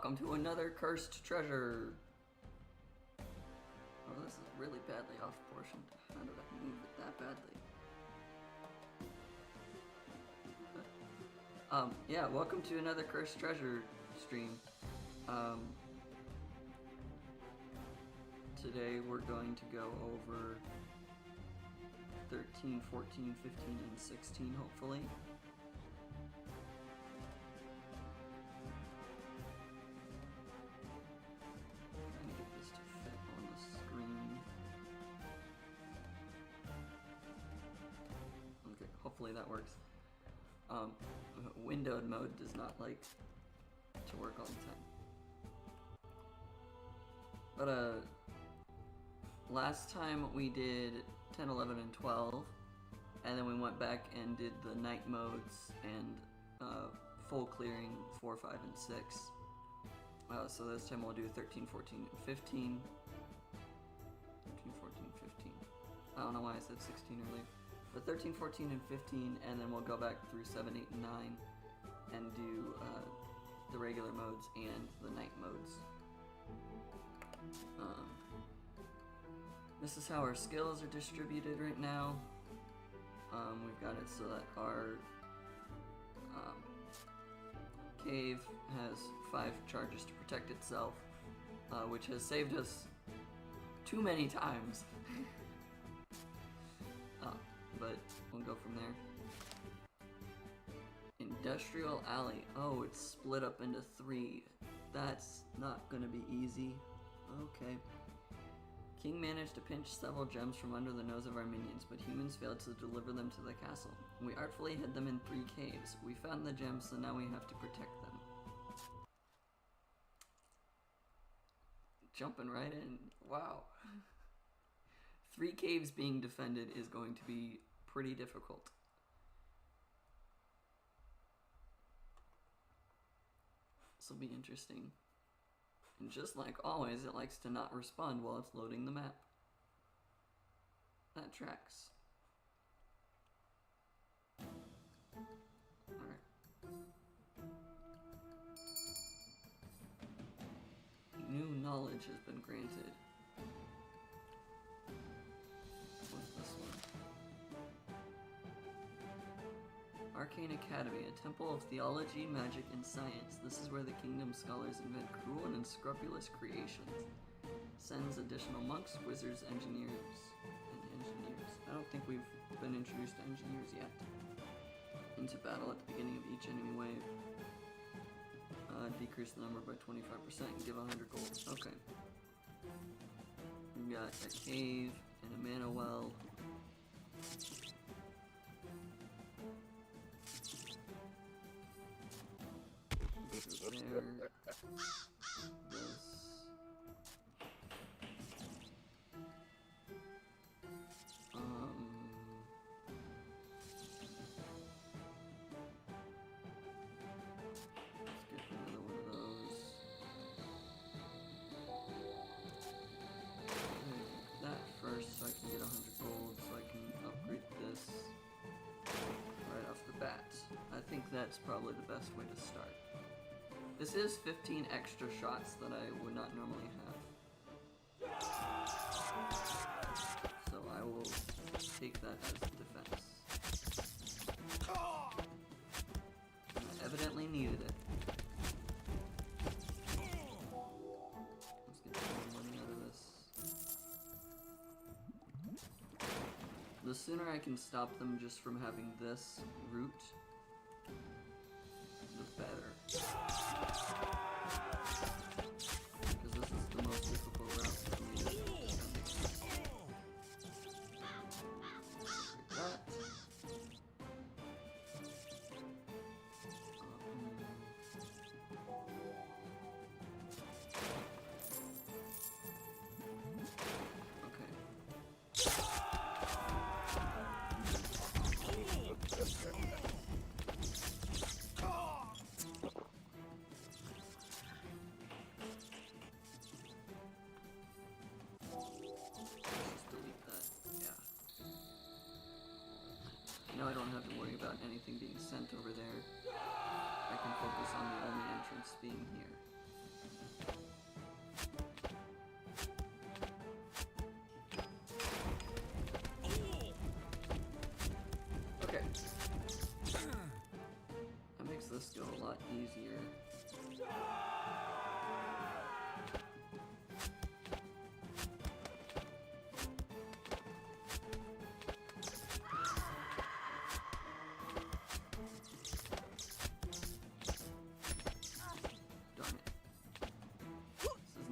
Welcome to another cursed treasure. Oh, this is really badly off proportioned. How did I move it that badly? Yeah, welcome to another cursed treasure stream. Today we're going to go over 13, 14, 15, and 16, hopefully. Trying to get this to fit on the screen. Okay, hopefully that works. Windowed mode does not like to work all the time. But, last time we did 10, 11, and 12, and then we went back and did the night modes and full clearing 4, 5, and 6. So this time we'll do 13, 14, and 15. 13, 14, 15. I don't know why I said 16 earlier. But 13, 14, and 15, and then we'll go back through 7, 8, and 9 and do the regular modes and the night modes. This is how our skills are distributed right now. We've got it so that our cave has 5 charges to protect itself, which has saved us too many times. But we'll go from there. Industrial Alley. Oh, it's split up into 3. That's not gonna be easy. Okay. King managed to pinch several gems from under the nose of our minions, but humans failed to deliver them to the castle. We artfully hid them in 3 caves. We found the gems, so now we have to protect them. Jumping right in. Wow. 3 caves being defended is going to be pretty difficult. This will be interesting. And just like always, it likes to not respond while it's loading the map. That tracks. Alright. New knowledge has been granted. What's this one? Arcane Academy, a temple of theology, magic, and science. This is where the kingdom's scholars invent cruel and unscrupulous creations. Sends additional monks, wizards, engineers, and engineers. I don't think we've been introduced to engineers yet. Into battle at the beginning of each enemy wave. Decrease the number by 25% and give 100 gold. Okay. We've got a cave and a mana well. There. This. Let's get another one of those. That first so I can get 100 gold so I can upgrade this right off the bat. I think that's probably the best way to start. This is 15 extra shots that I would not normally have. So I will take that as defense. And I evidently needed it. Let's get some money out of this. The sooner I can stop them just from having this route, the better. Because this is the most difficult route for me to defend. Like that. Now I don't have to worry about anything being sent over there. I can focus on the only entrance being here.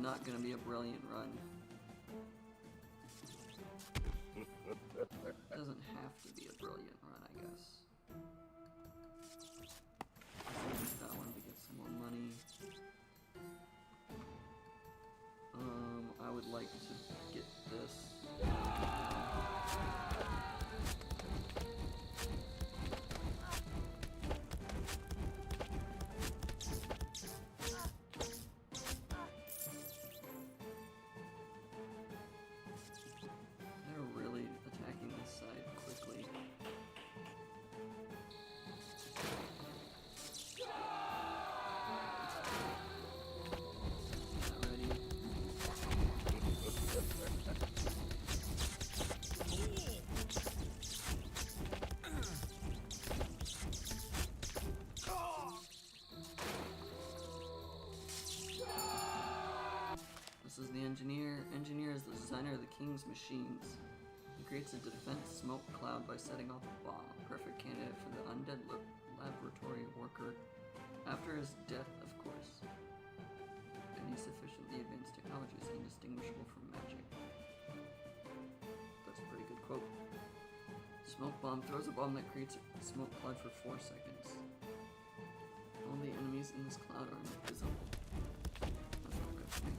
not going to be a brilliant run. Doesn't have to be a brilliant run, I guess. Use that one to get some more money. I would like to get this. They're really attacking this side quickly. Not ready. This is the engineer. Engineer is the designer of the king's machines. He creates a defense smoke cloud by setting off a bomb. Perfect candidate for the undead laboratory worker. After his death, of course. Any sufficiently advanced technology is indistinguishable from magic. That's a pretty good quote. Smoke bomb throws a bomb that creates a smoke cloud for 4 seconds. All the enemies in this cloud are invisible. That's not good for me.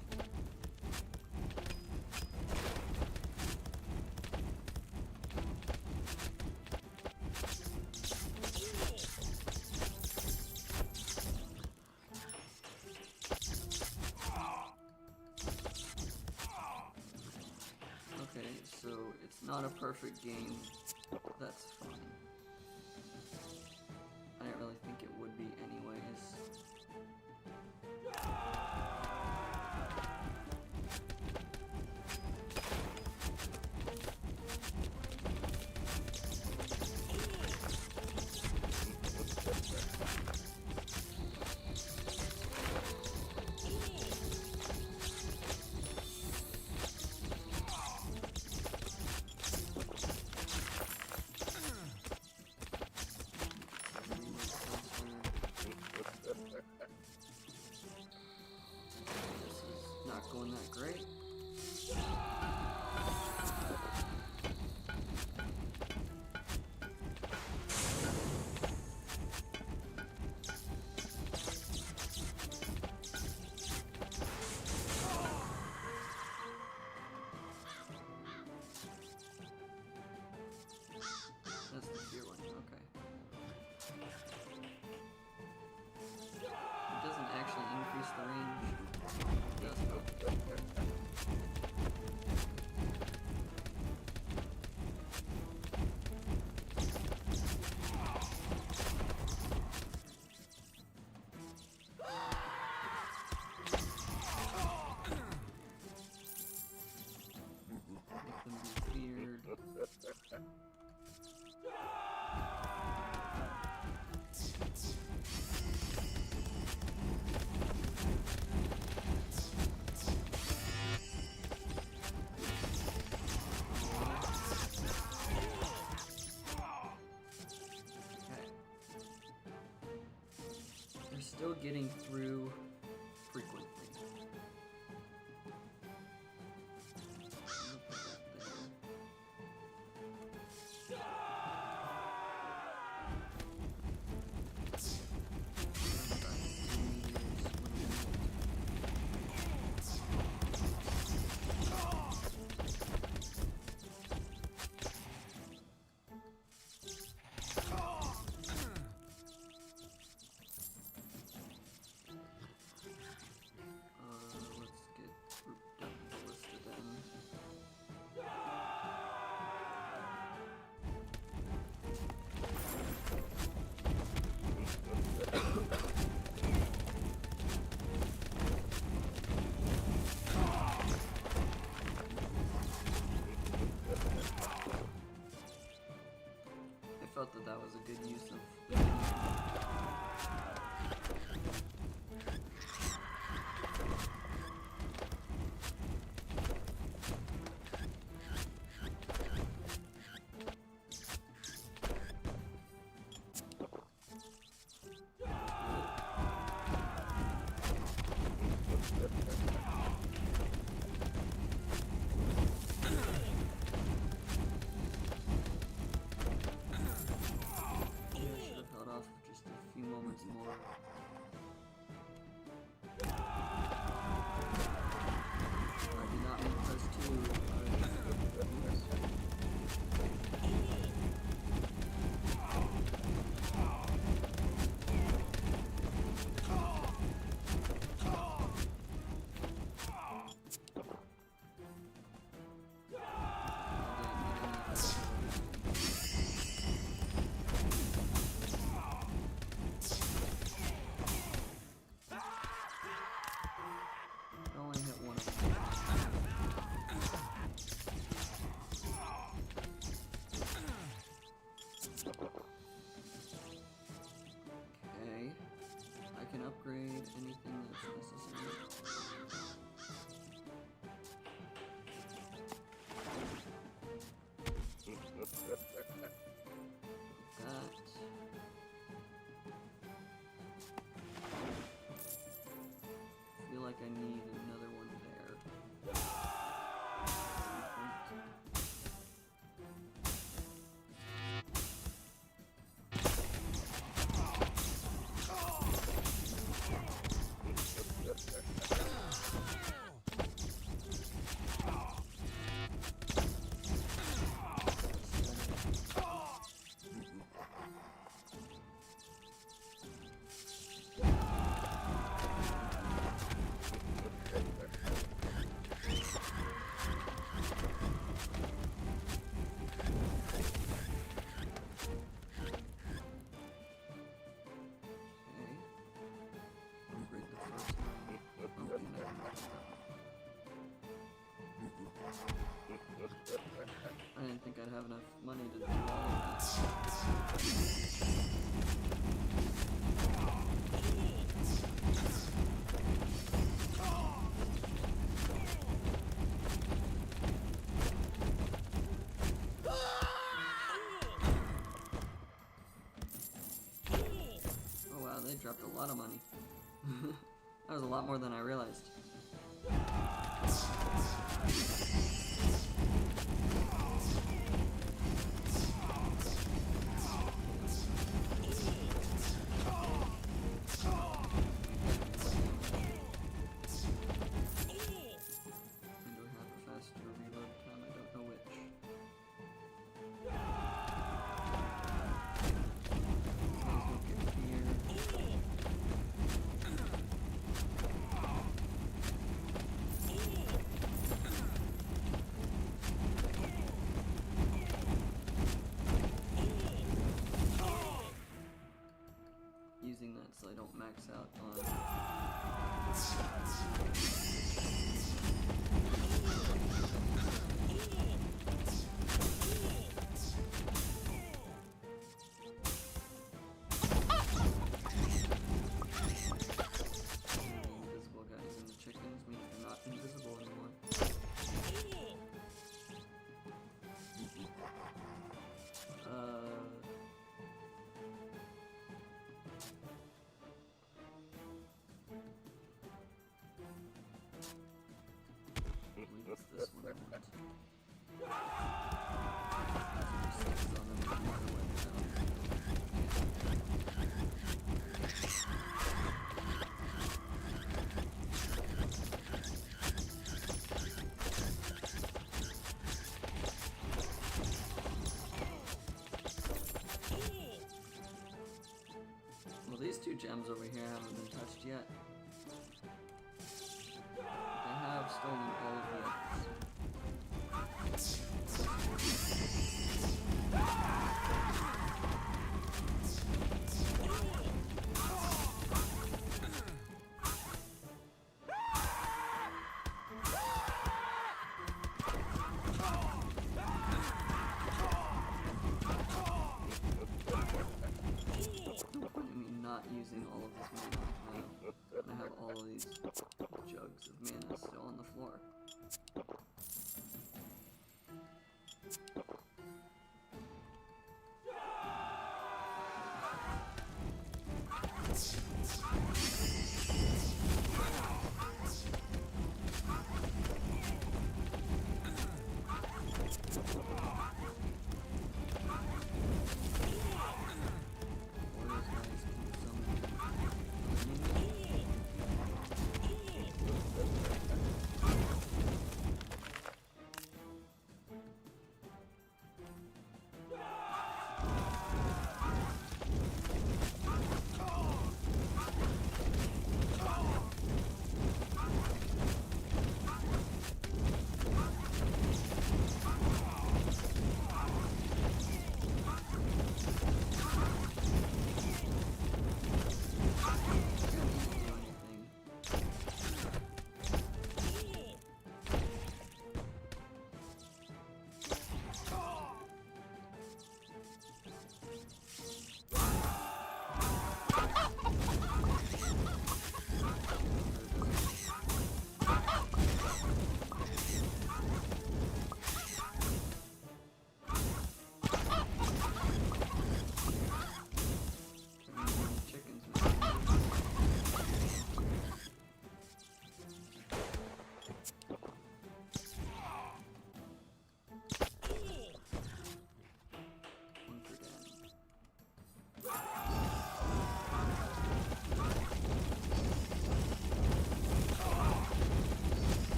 Okay, so it's not a perfect game. That's fine. I didn't really think it would be anyways. Not going that great. That's the fear one, okay. It doesn't actually increase the range. It does though. Make them be feared. They're still getting through frequently. I'll put that there. Let's get grouped up the list of them. I felt that that was a good use of. need another one there. I didn't think I'd have enough money to do all of that. Oh wow, they dropped a lot of money. That was a lot more than I realized. Using that so I don't max out on. Invisible guys and the chickens means they're not invisible anymore. What's this one I want? Well, these two gems over here haven't been touched yet. They have stolen all of the others. I mean, not using all of this money.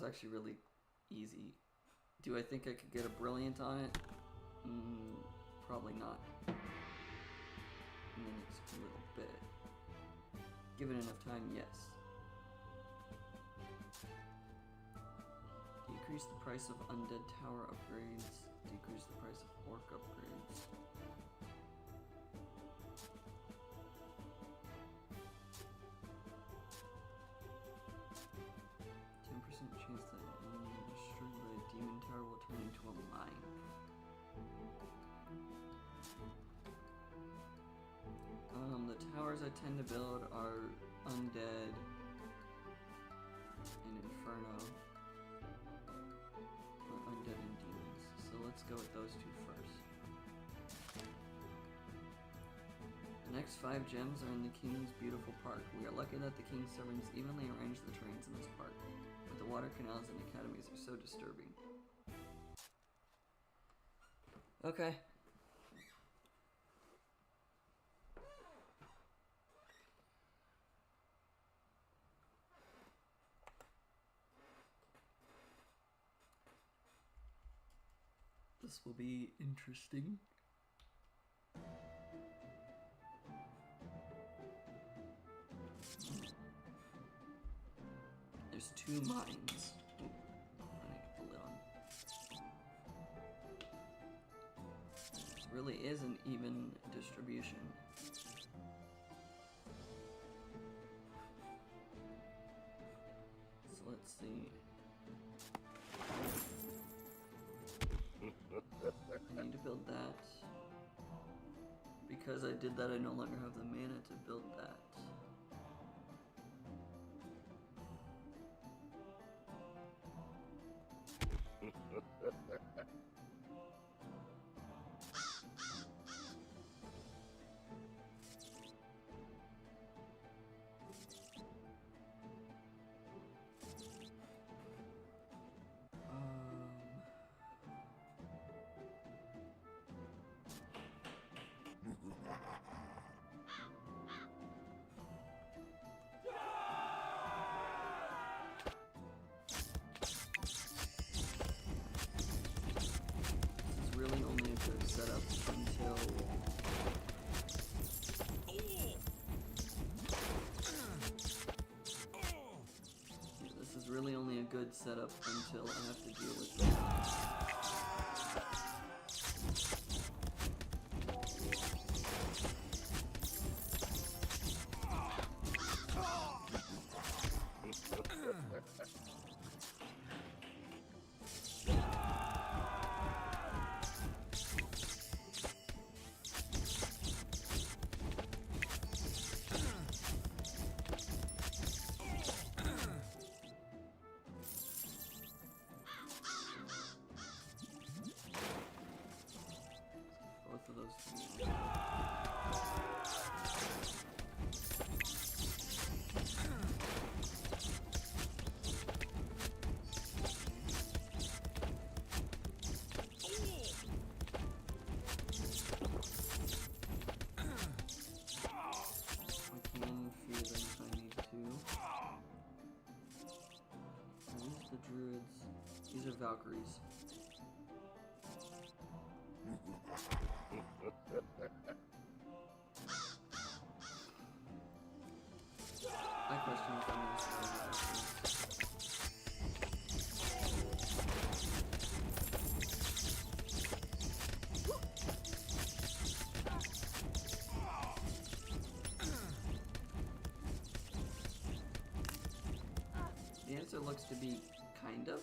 was actually really easy. Do I think I could get a brilliant on it? Probably not. In the next little bit. Given enough time, yes. Decrease the price of undead tower upgrades. Decrease the price of orc upgrades. Chance that destroyed by a demon tower will turn into a mine. The towers I tend to build are undead and inferno. Or undead and demons. So let's go with those two first. The next 5 gems are in the king's beautiful park. We are lucky that the king's servants evenly arranged the trains in this park. The water canals and academies are so disturbing. Okay. This will be interesting. There's 2 mines. Ooh, I'm gonna get the lid on. This really is an even distribution. So let's see. I need to build that. Because I did that, I no longer have the mana to build that. Really only a good setup until this is really only a good setup until I have to deal with that. Both of those things. These are Valkyries. I question if I'm going to The answer looks to be kind of.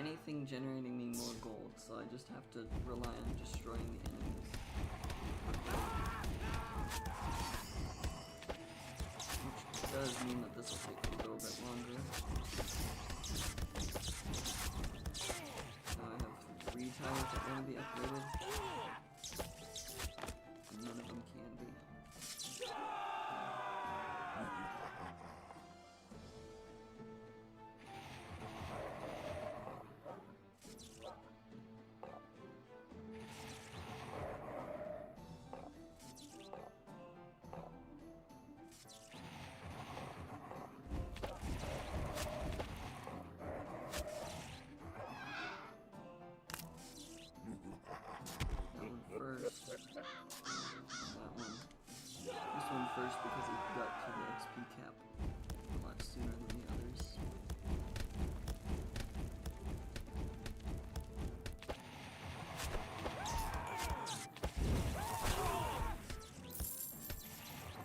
anything generating me more gold, so I just have to rely on destroying the enemies. Which does mean that this will take a little bit longer. Now I have 3 tires that want to be upgraded. None of them can be. First because it got to the XP cap a lot sooner than the others.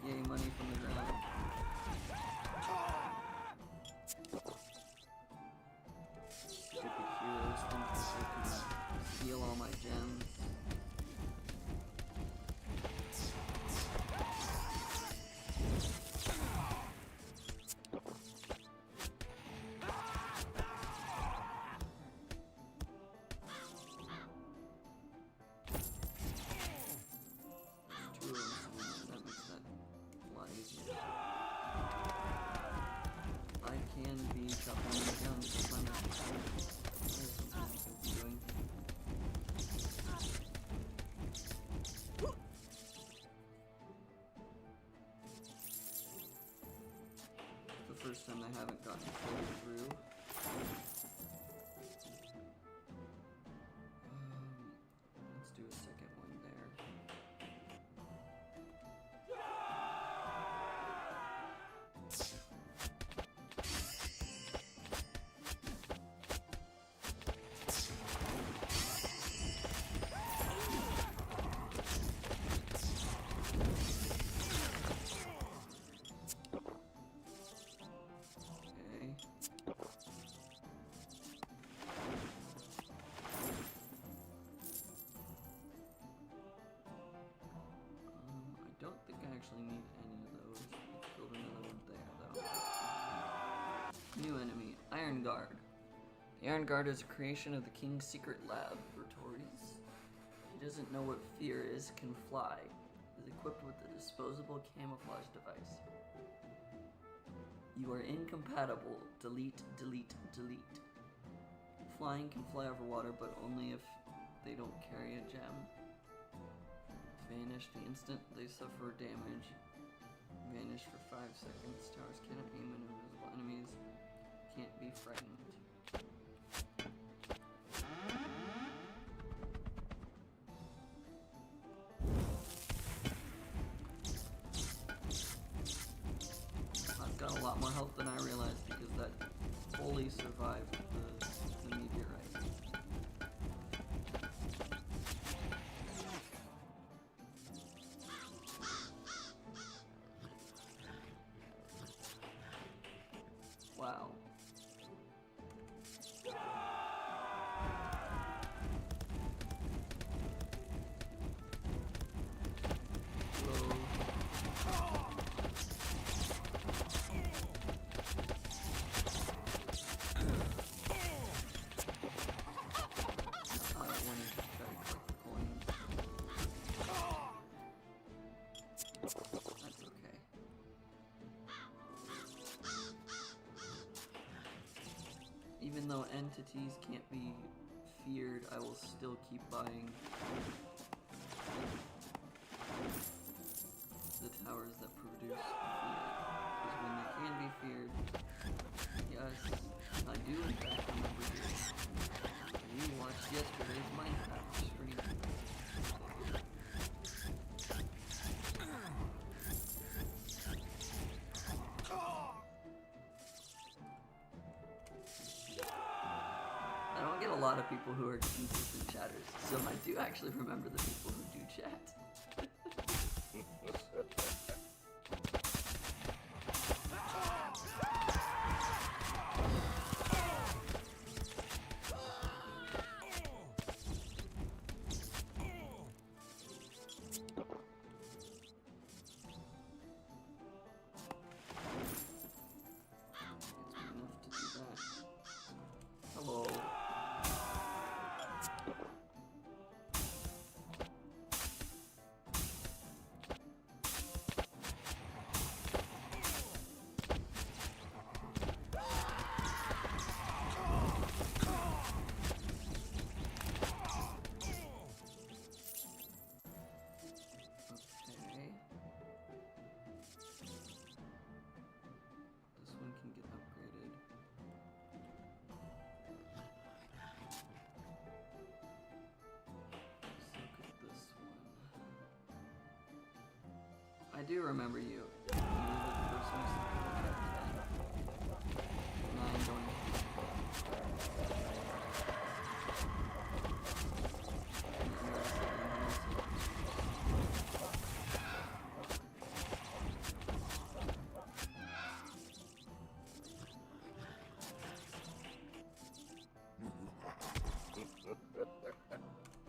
Yay, money from the ground. Stupid heroes think that they can steal all my gems. First time I haven't gotten fully through. Let's do a second one there. I don't think I actually need any of those. Let's build another one there, though. New enemy, Iron Guard. The Iron Guard is a creation of the King's secret laboratories. He doesn't know what fear is, can fly. Is equipped with a disposable camouflage device. You are incompatible. Delete, delete, delete. Flying can fly over water, but only if they don't carry a gem. Vanish the instant they suffer damage. Vanish for 5 seconds. Towers cannot aim at invisible enemies. Can't be frightened. I've got a lot more health than I realized because that fully survived the meteorite. Wow. Even though entities can't be feared, I will still keep buying the towers that produce fear. Because when they can be feared, yes, I do in fact remember this. We watched yesterday's Minecraft stream. A lot of people who are consistent chatters, so I do actually remember the people who do chat. do remember you. You were the person who sent me the chat. And I am going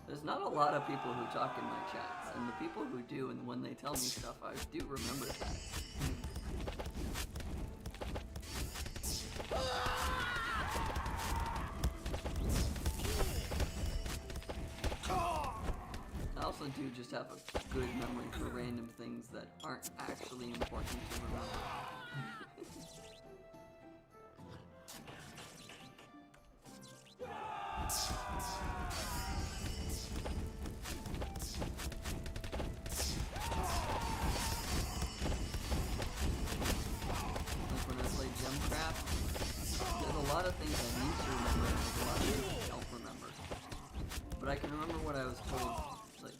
There's not a lot of people who talk in my chats, and the people who do, and when they tell me stuff, I do remember that. I also do just have a good memory for random things that aren't actually important to remember. But I can remember what I was told, like,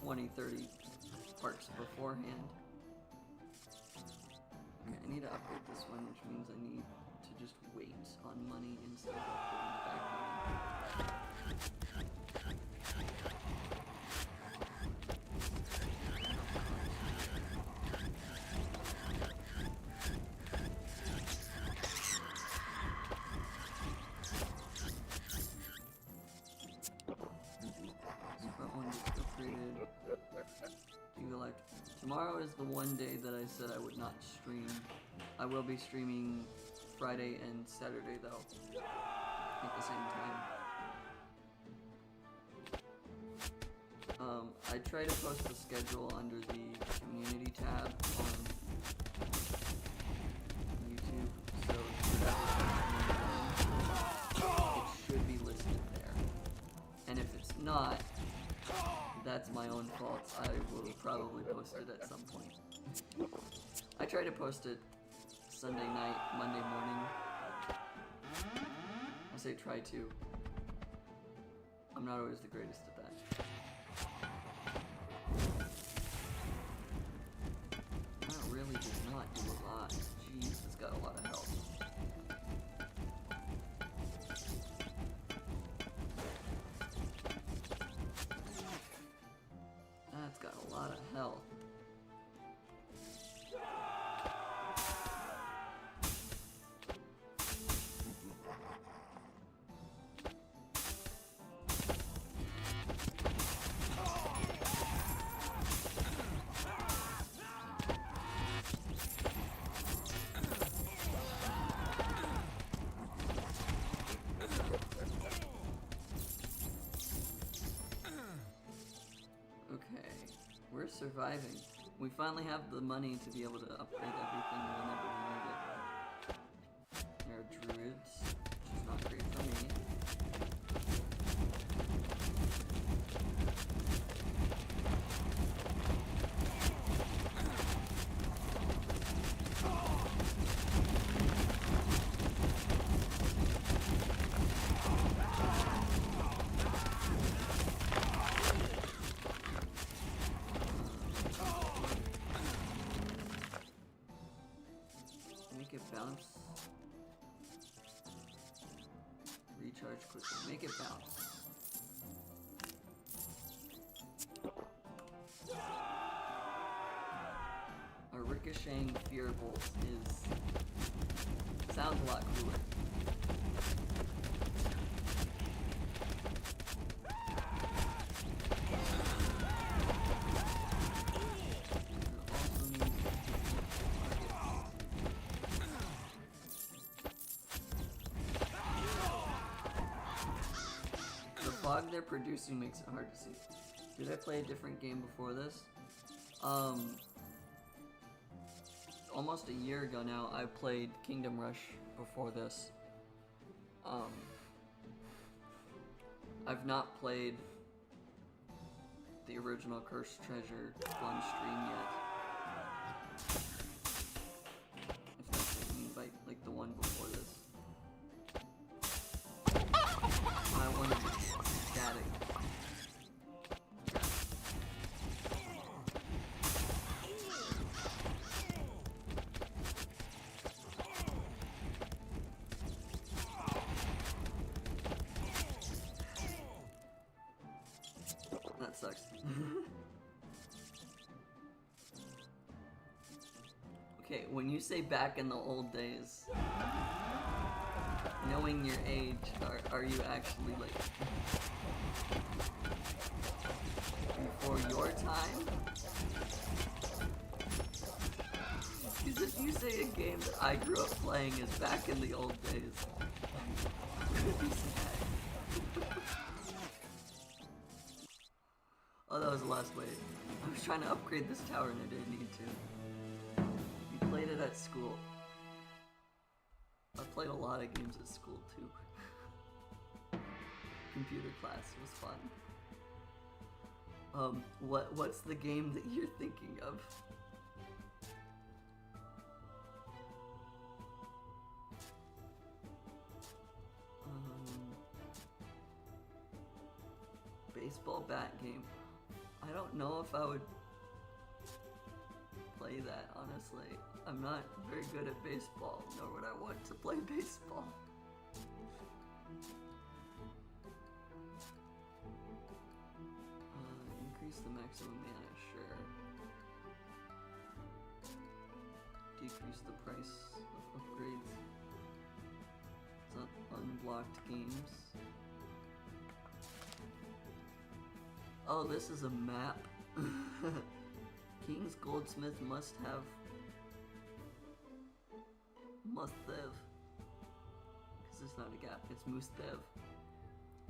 20, 30 parts beforehand. Okay, I need to upgrade this one, which means I need to just wait on money instead of upgrading the background. Tomorrow is the one day that I said I would not stream. I will be streaming Friday and Saturday though, at the same time. I try to post the schedule under the community tab on YouTube, so it should be listed there. And if it's not, that's my own fault. I will probably post it at some point. I try to post it Sunday night, Monday morning. I say try to. I'm not always the greatest at that. That really does not do a lot. Jeez, it's got a lot of health. That's got a lot of health. We're surviving. We finally have the money to be able to upgrade everything whenever we need it. There are druids, which is not great for me. Bounce. Recharge quickly. Make it bounce. A ricocheting fear bolt sounds a lot cooler. Fog they're producing makes it hard to see. Did I play a different game before this? Almost a year ago now, I played Kingdom Rush before this. I've not played the original Cursed Treasure on stream yet. If that's what you mean by, like, the one before this. I wanted to static. Okay, when you say back in the old days, knowing your age, are you actually like before your time? Because if you say a game that I grew up playing is back in the old days, I'm gonna be sad. Oh, that was the last wave. I was trying to upgrade this tower and I didn't need to. You played it at school. I played a lot of games at school too. Computer class was fun. What's the game that you're thinking of? Baseball bat game. I don't know if I would play that, honestly. I'm not very good at baseball, nor would I want to play baseball. Increase the maximum mana, sure. Decrease the price of upgrades. It's not unblocked games. Oh, this is a map. King's Goldsmith must have. Because there's not a gap, it's Mustev.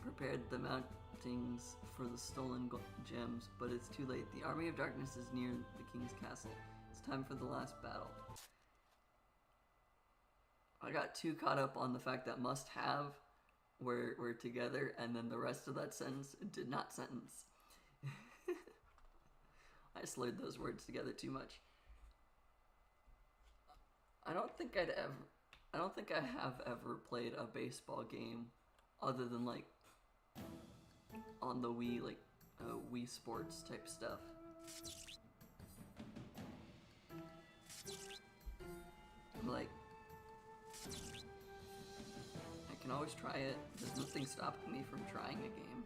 Prepared the mountings for the stolen gems, but it's too late. The army of darkness is near the king's castle. It's time for the last battle. I got too caught up on the fact that must have were together, and then the rest of that sentence did not sentence. I slurred those words together too much. I don't think I have ever played a baseball game other than like on the Wii, like Wii Sports type stuff. Like, I can always try it. There's nothing stopping me from trying a game.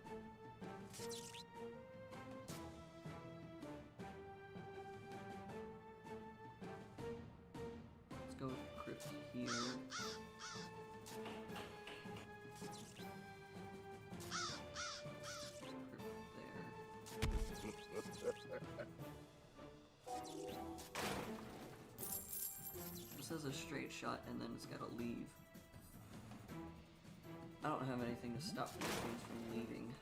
Let's go with Crypt here. This has a straight shot and then it's gotta leave. I don't have anything to stop these things from leaving.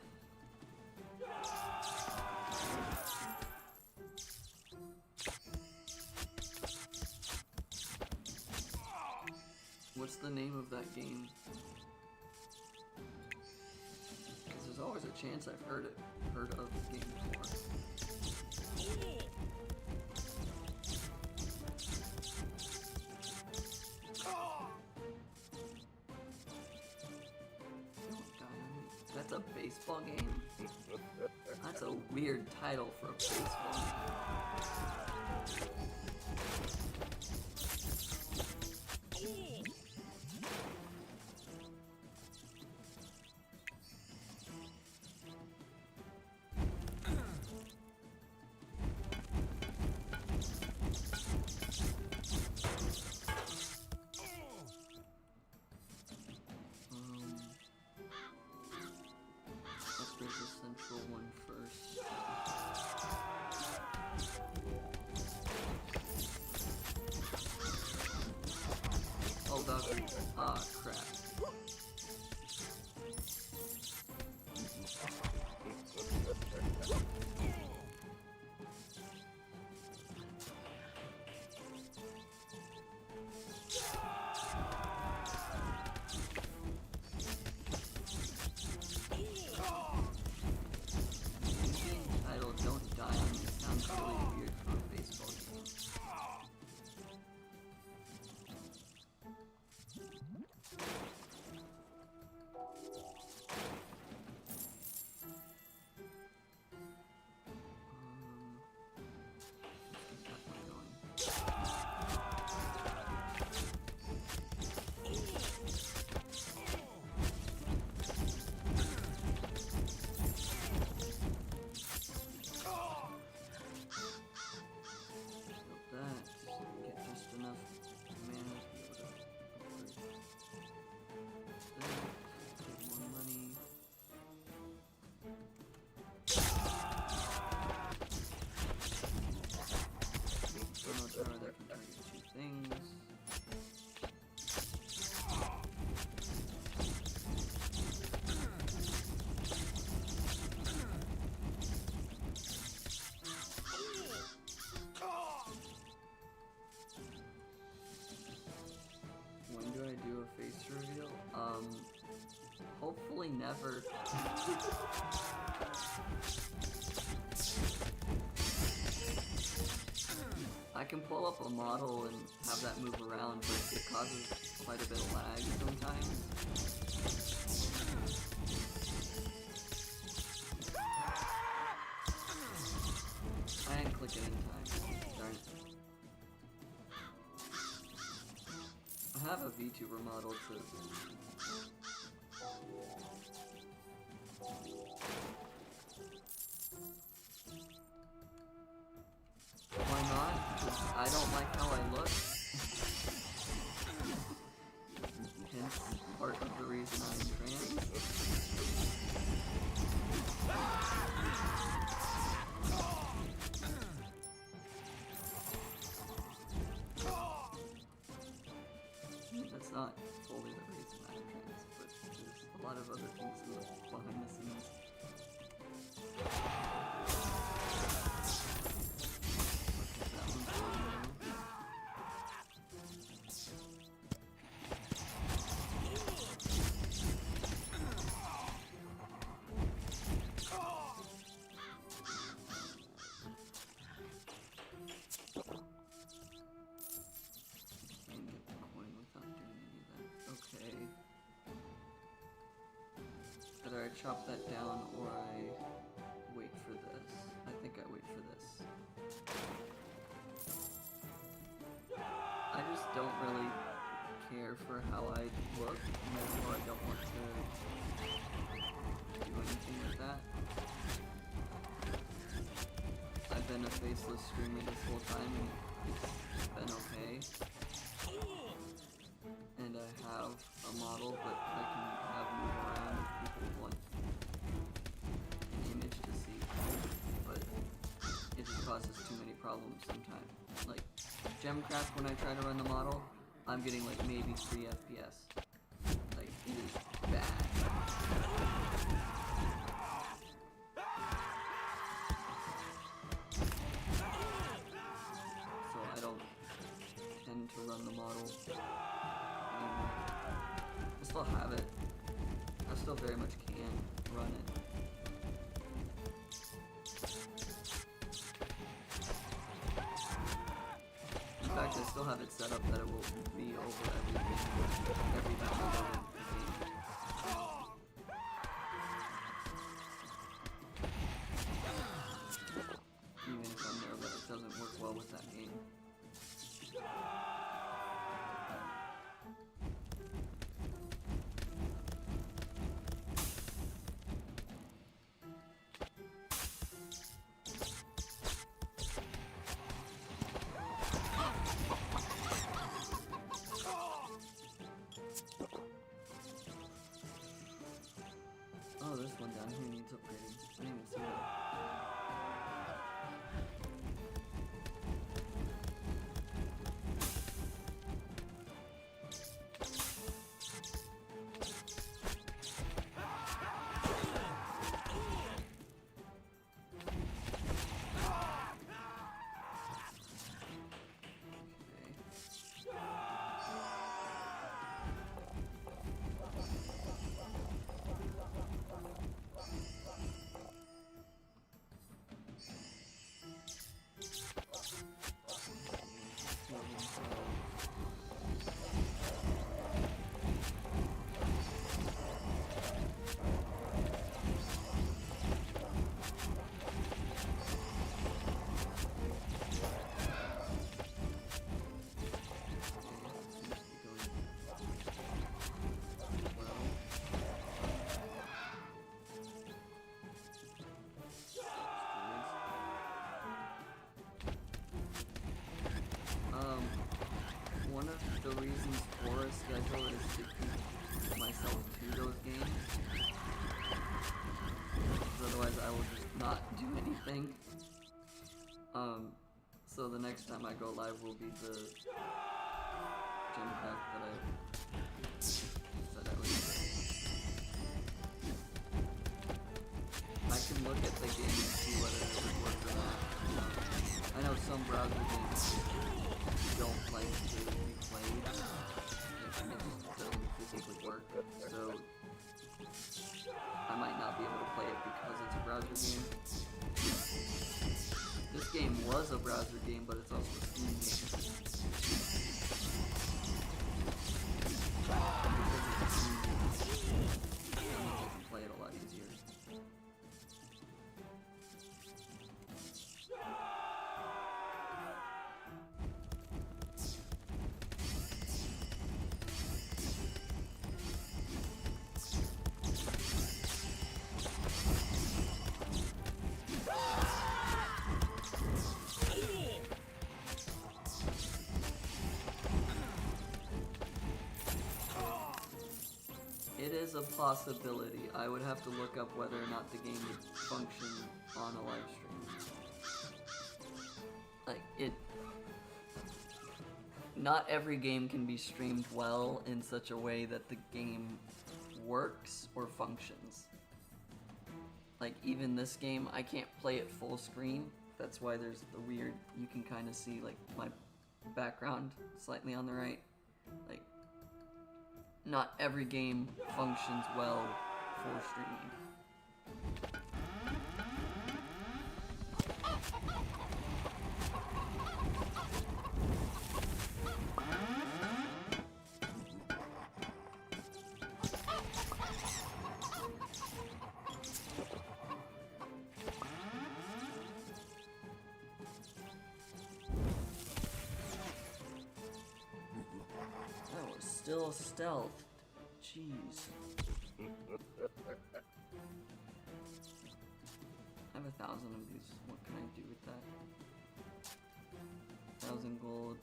What's the name of that game? Because there's always a chance I've heard of this game before. That's a baseball game? That's a weird title for a baseball game. Ah, crap. Title Don't Die on Me sounds really weird for a baseball game. face reveal? Hopefully never. I can pull up a model and have that move around, but it causes quite a bit of lag sometimes. I didn't click it in time. Darn it. I have a VTuber model too. Why not? Because I don't like how I look. Hence, part of the reason I'm trans. That's not fully the reason I'm trans, but there's a lot of other things behind the scenes. Either I chop that down or I wait for this. I think I wait for this. I just don't really care for how I look, and therefore I don't want to do anything with that. I've been a faceless streamer this whole time and it's been okay. And I have a model, but I can have move around if people want an image to see. But it just causes too many problems sometimes. Like, Gemcraft, when I try to run the model, I'm getting like maybe 3 FPS. Like, it is bad. So I don't tend to run the model. I still have it. I still very much can run it. In fact, I still have it set up that it will be over everything every time I go in the game. Even if I'm there, but it doesn't work well with that game. Oh, this one down here needs upgrading. I didn't even see that. One of the reasons for a schedule is to keep myself to those games. Because otherwise I will just not do anything. So the next time I go live will be the Gemcraft that I said I would do. I can look at the game and see whether it would work or not. I know some browser games don't like to be played. It just doesn't was a browser game, but it's also a Steam game. You can play it a lot easier. It is a possibility. I would have to look up whether or not the game would function on a live stream. Like, not every game can be streamed well in such a way that the game works or functions. Like, even this game, I can't play it full screen. That's why there's the weird, you can kind of see, like, my background slightly on the right. Like, not every game functions well for streaming. That was still stealth. Jeez. I have 1,000 of these. What can I do with that? 1,000 gold.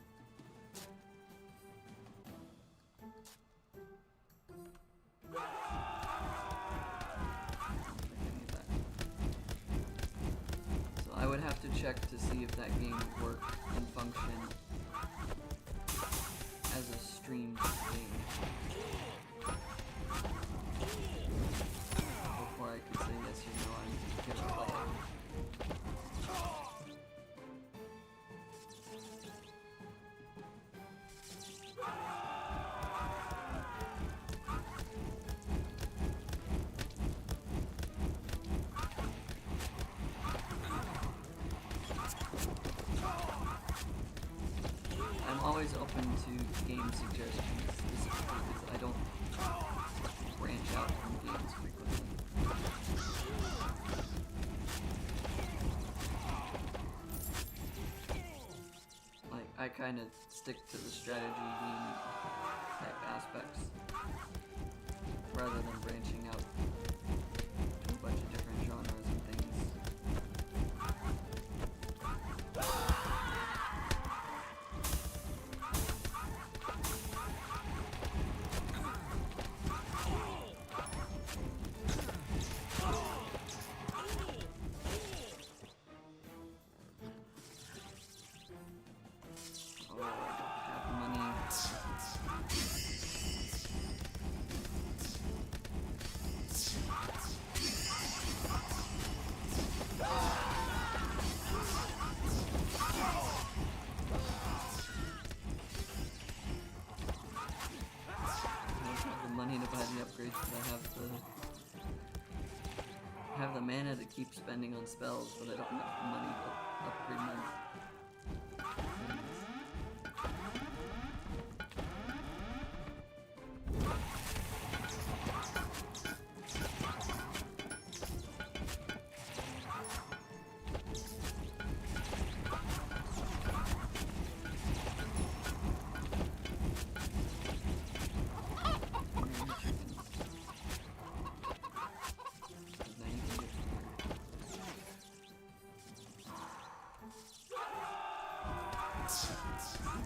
So I would have to check to see if that game would work and function as a streamed game before I could say yes or no, I'm gonna play it. I'm always open to game suggestions, specifically because I don't branch out from games frequently. Like, I kind of stick to the strategy game type aspects rather than branching out to a bunch of different genres and things. Money to buy the upgrades because I have the mana to keep spending on spells, but I don't have the money to upgrade my things.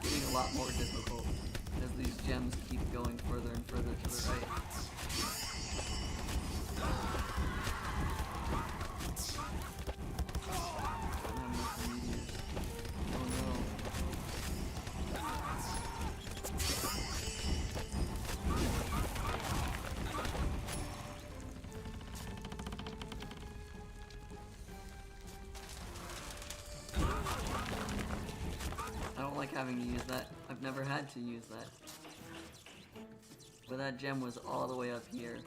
Getting a lot more difficult as these gems keep going further and further to the right. Don't have enough meteors. Oh no. I don't like having to use that. I've never had to use that. But that gem was all the way up here.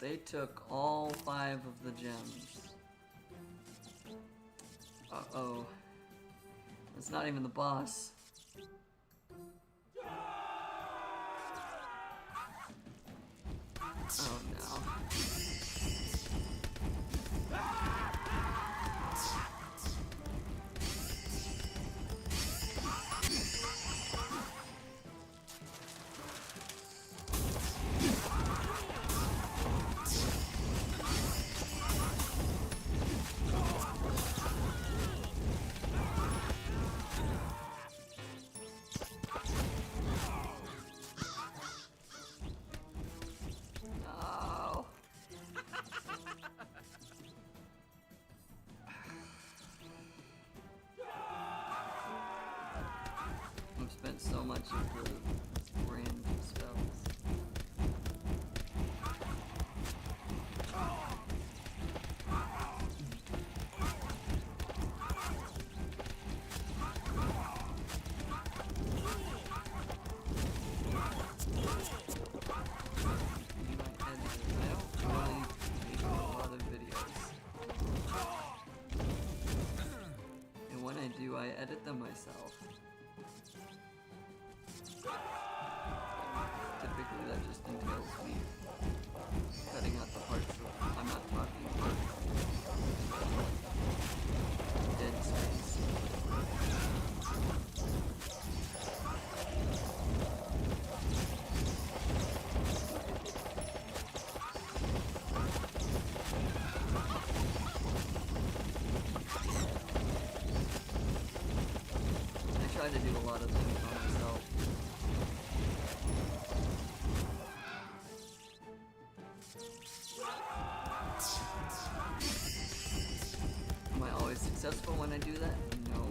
They took all 5 of the gems. Uh-oh. It's not even the boss. Oh no. I've spent so much of the random spells. I edit them myself. Typically that just entails me cutting out the parts that I'm not talking about. Dead space. I try to do a lot of things on myself. Am I always successful when I do that? No.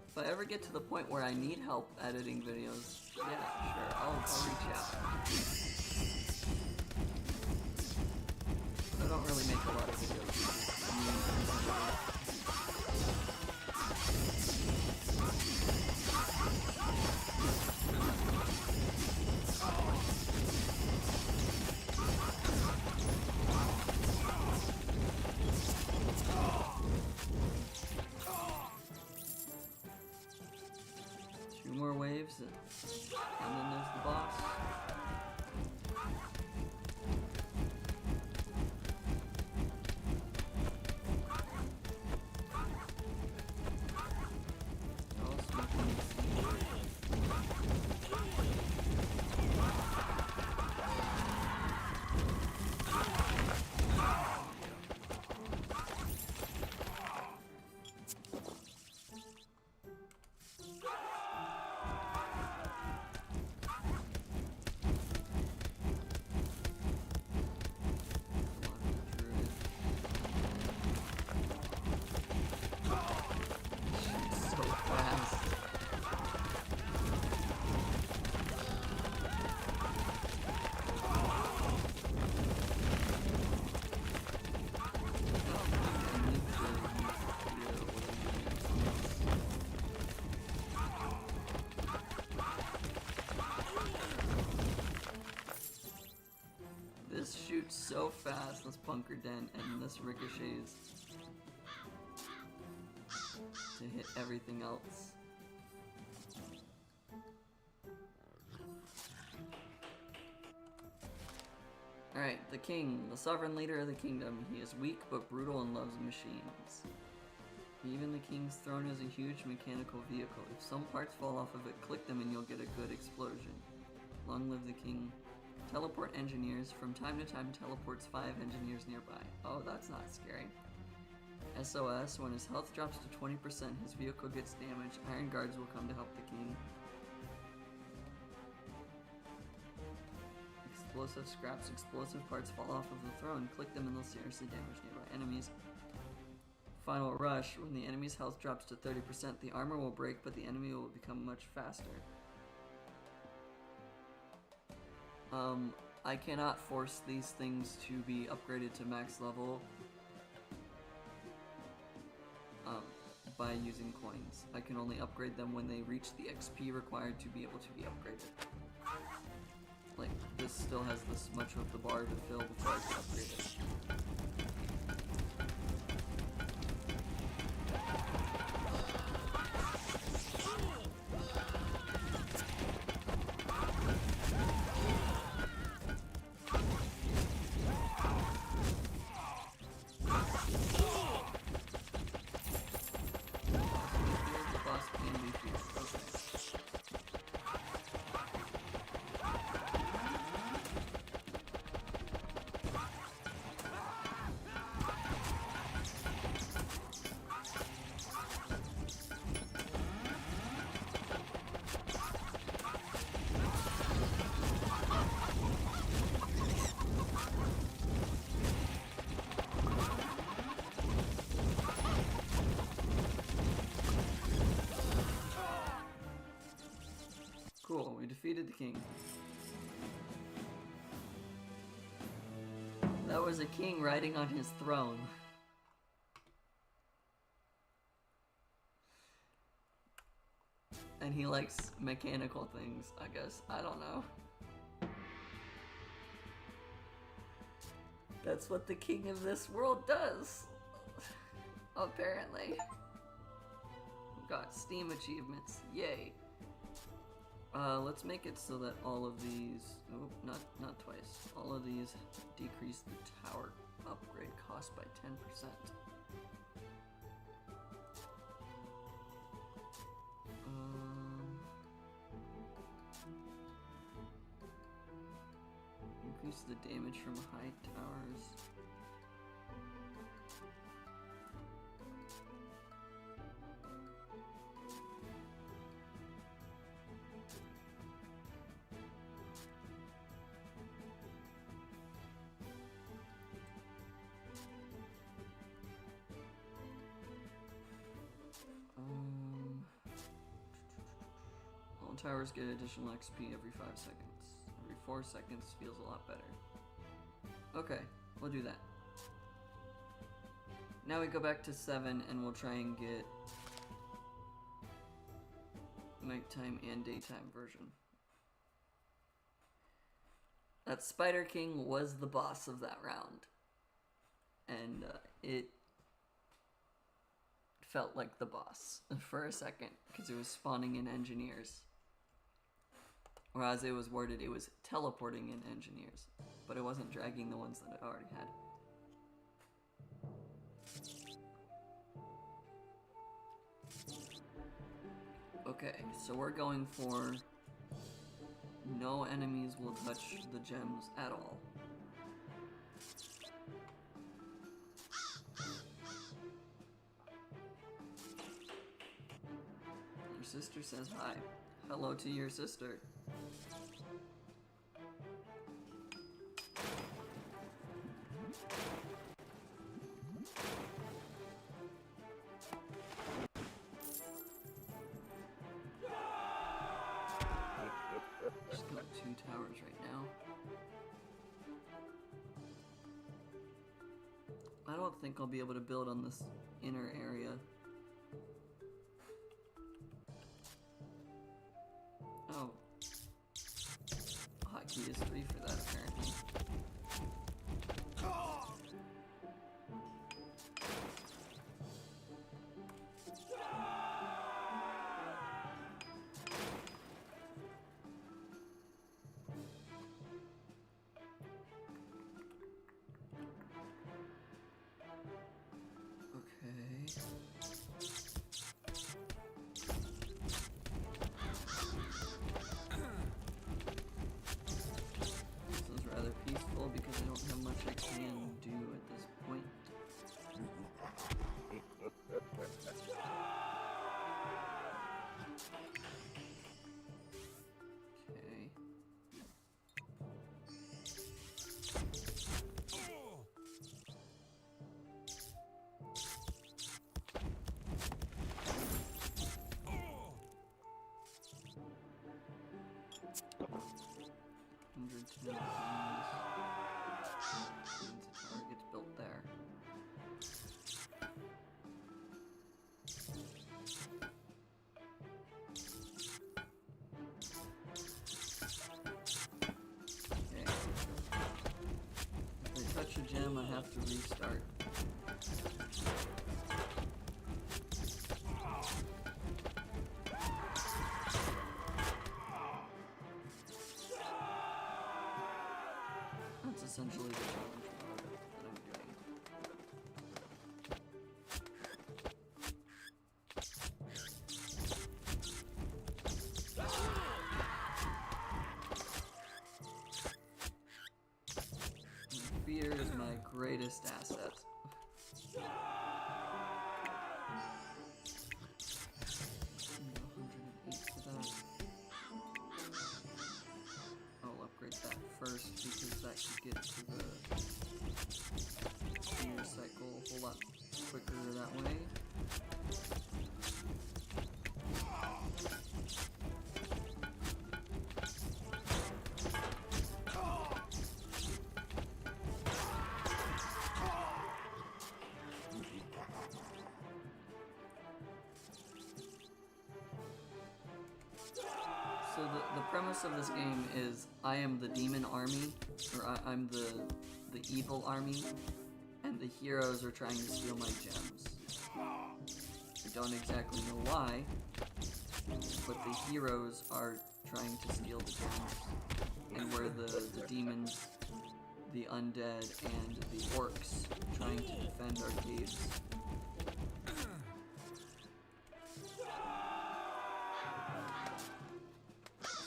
If I ever get to the point where I need help editing videos, yeah, sure, I'll reach out. But I don't really make a lot of videos. More waves, and then there's the boss. This shoots so fast, this bunker dent, and this ricochets to hit everything else. Alright, the king, the sovereign leader of the kingdom. He is weak but brutal and loves machines. Even the king's throne is a huge mechanical vehicle. If some parts fall off of it, click them and you'll get a good explosion. Long live the king. Teleport engineers. From time to time teleports 5 engineers nearby. Oh, that's not scary. SOS. When his health drops to 20%, his vehicle gets damaged. Iron guards will come to help the king. Explosive scraps. Explosive parts fall off of the throne. Click them and they'll seriously damage nearby enemies. Final rush. When the enemy's health drops to 30%, the armor will break, but the enemy will become much faster. I cannot force these things to be upgraded to max level by using coins. I can only upgrade them when they reach the XP required to be able to be upgraded. Like, this still has this much of the bar to fill before I can upgrade it. Cool, we defeated the king. That was a king riding on his throne. And he likes mechanical things, I guess. I don't know. That's what the king of this world does. Apparently. We've got Steam achievements. Yay. Let's make it so that all of these, oh, not twice. All of these decrease the tower upgrade cost by 10%. Increase the damage from high towers. All towers get additional XP every 5 seconds. Every 4 seconds feels a lot better. Okay, we'll do that. Now we go back to 7 and we'll try and get nighttime and daytime version. That Spider King was the boss of that round. And it felt like the boss for a second because it was spawning in engineers. Or as it was worded, it was teleporting in engineers, but it wasn't dragging the ones that it already had. Okay, so we're going for no enemies will touch the gems at all. Your sister says hi. Hello to your sister. Just got 2 towers right now. I don't think I'll be able to build on this inner area. Oh. Hotkey is free for that, apparently. 110 means a tower gets built there. Okay. If I touch a gem, I have to restart. That's essentially the challenge mode that I'm doing. And fear is my greatest asset. 108 for that. I'll upgrade that first because that could get to the fear cycle a whole lot quicker that way. So the premise of this game is I am the demon army, or I'm the evil army, and the heroes are trying to steal my gems. I don't exactly know why, but the heroes are trying to steal the gems, and we're the demons, the undead, and the orcs trying to defend our caves.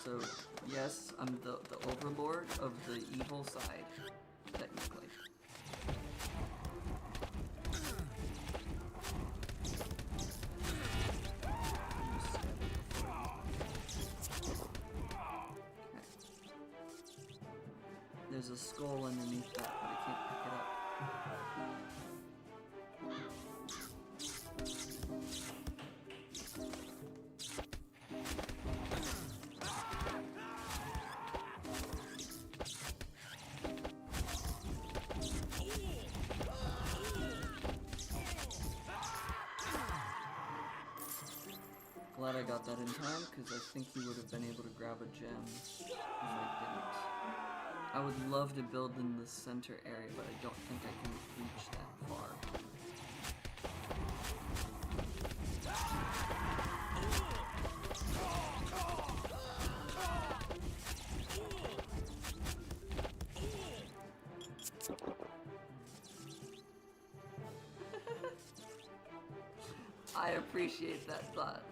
So, yes, I'm the overlord of the evil side, technically. There's a skull underneath that, but I can't pick it up. Glad I got that in time, because I think he would have been able to grab a gem if I didn't. I would love to build in the center area, but I don't think I can reach that far. I appreciate that thought.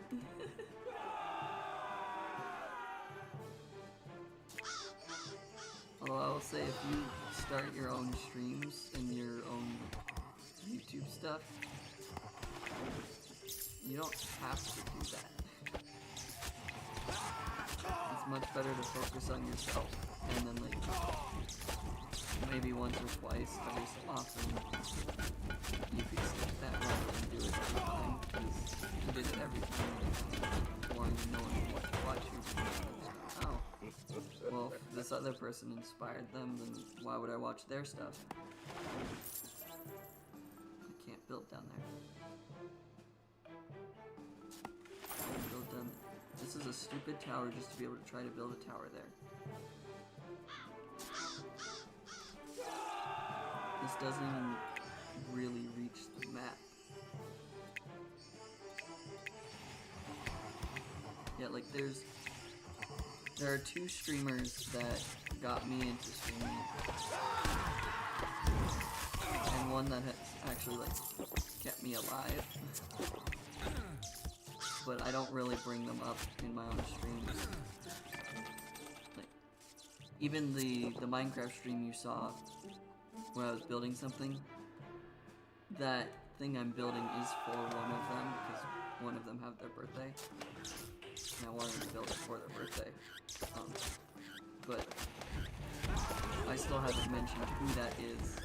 Although I will say, if you start your own streams and your own YouTube stuff, you don't have to do that. It's much better to focus on yourself, and then like maybe once or twice every so often you could skip that rather than do it every time, because you did it every time it's boring and no one would want to watch you. Oh, well, if this other person inspired them, then why would I watch their stuff? I can't build down there. Can't build down there. This is a stupid tower just to be able to try to build a tower there. This doesn't even really reach the map. Yeah, like there are two streamers that got me into streaming, and one that has actually like kept me alive. But I don't really bring them up in my own streams. Like, even the Minecraft stream you saw where I was building something, that thing I'm building is for one of them, because one of them have their birthday, and I wanted to build it for their birthday. But I still haven't mentioned who that is.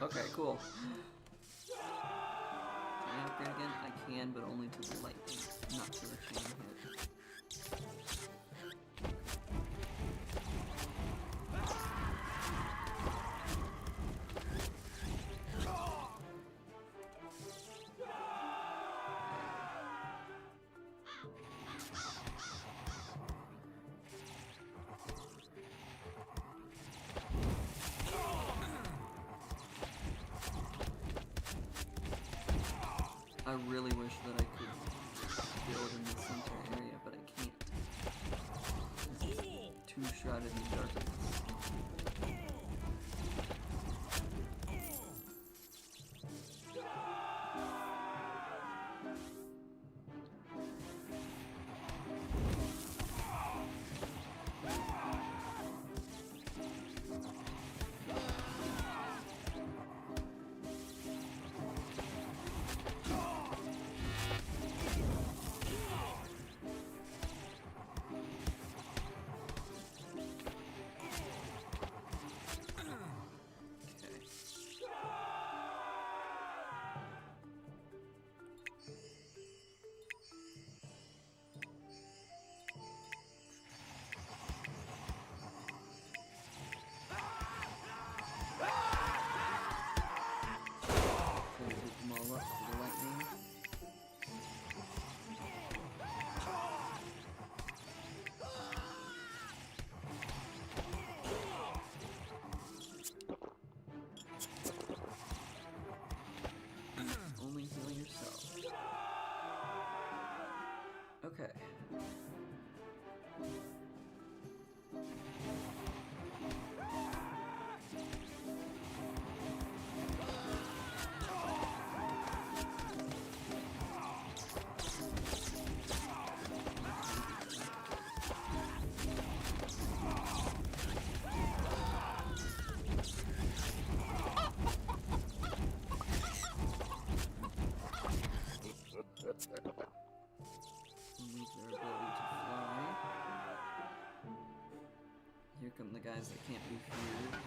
Okay, cool. Can I upgrade again? I can, but only to the lightning, not to the chain hit. I really wish that I could build in the center area, but I can't. It's too shrouded in darkness. Okay. Remove their ability to fly. Here come the guys that can't be feared.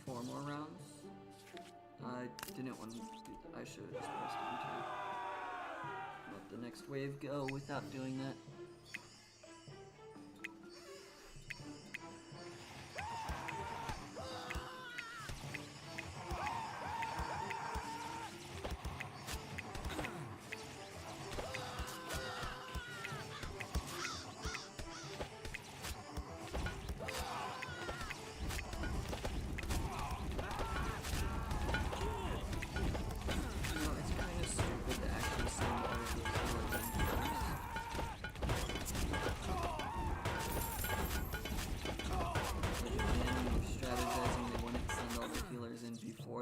Four more rounds. I didn't want to do that. I should have just pressed enter. Let the next wave go without doing that.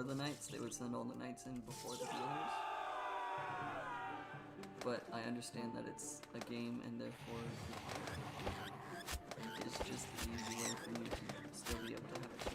The knights, they would send all the knights in before the healers. But I understand that it's a game and therefore it's just the easy way for you to still be able to have a chance.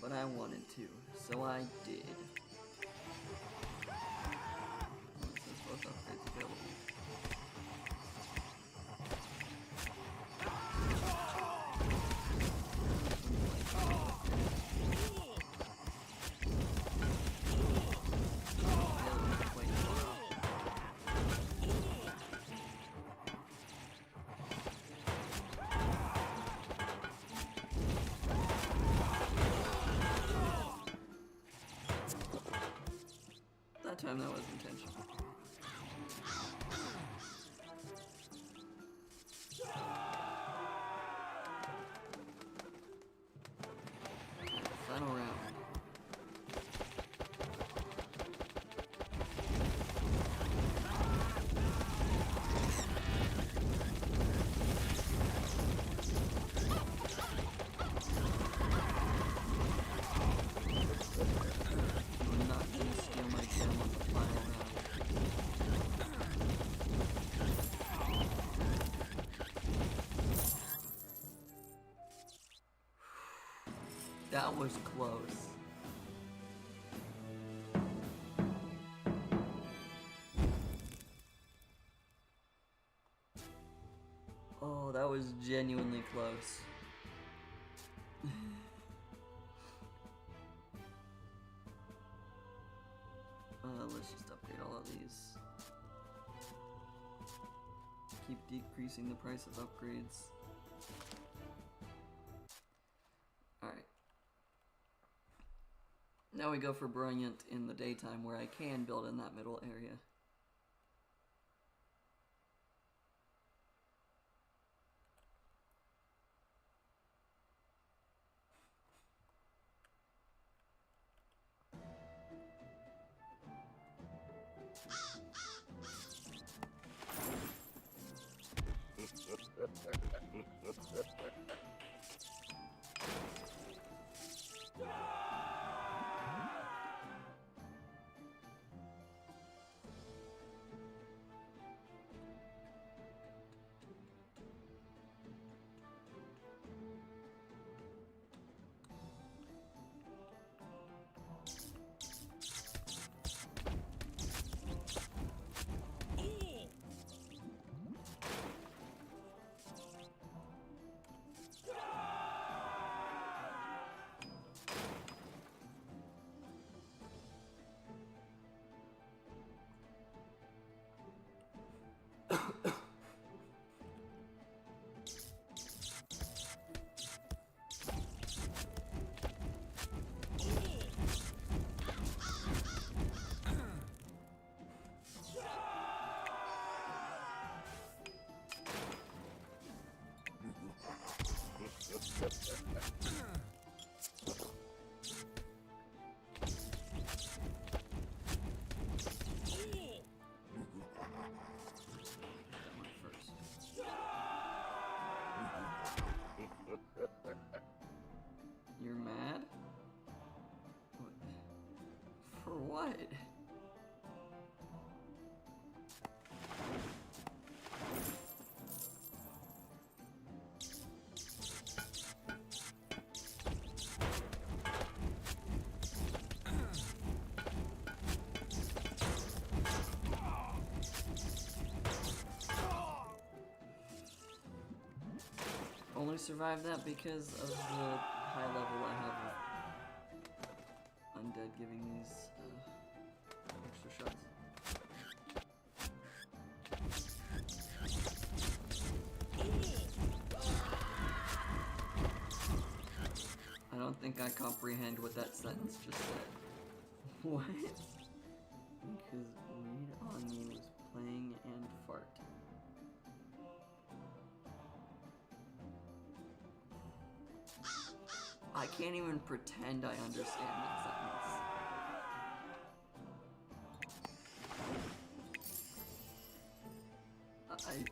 But I wanted to, so I did. Since both upgrades available. time that was intentional. Final round. You're not gonna steal my gem on the final round. That was close. Oh, that was genuinely close. Let's just upgrade all of these. Keep decreasing the price of upgrades. Alright. Now we go for Brilliant in the daytime where I can build in that middle area. You're mad? For what? Only survived that because of the high level I have of undead giving these extra shots. I don't think I comprehend what that sentence just said. What? Because Read On Me was playing and fart. I can't even pretend I understand that sentence.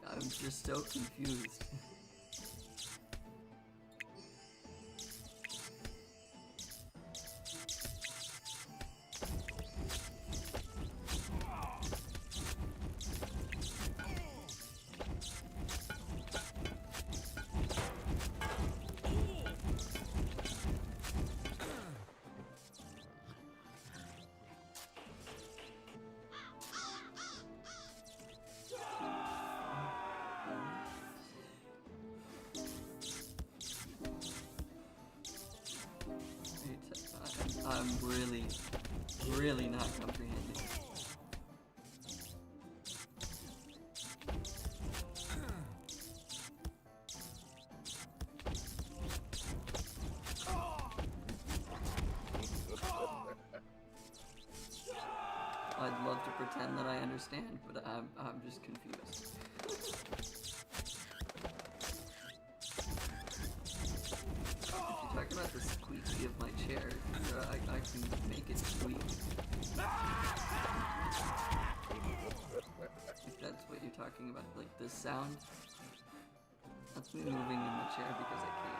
I'm just so confused. I'm really not comprehending. I'd love pretend that I understand, but I'm just confused. If you're talking about the squeaky of my chair, I can make it squeak. If that's what you're talking about, like this sound. That's me moving in the chair because I can.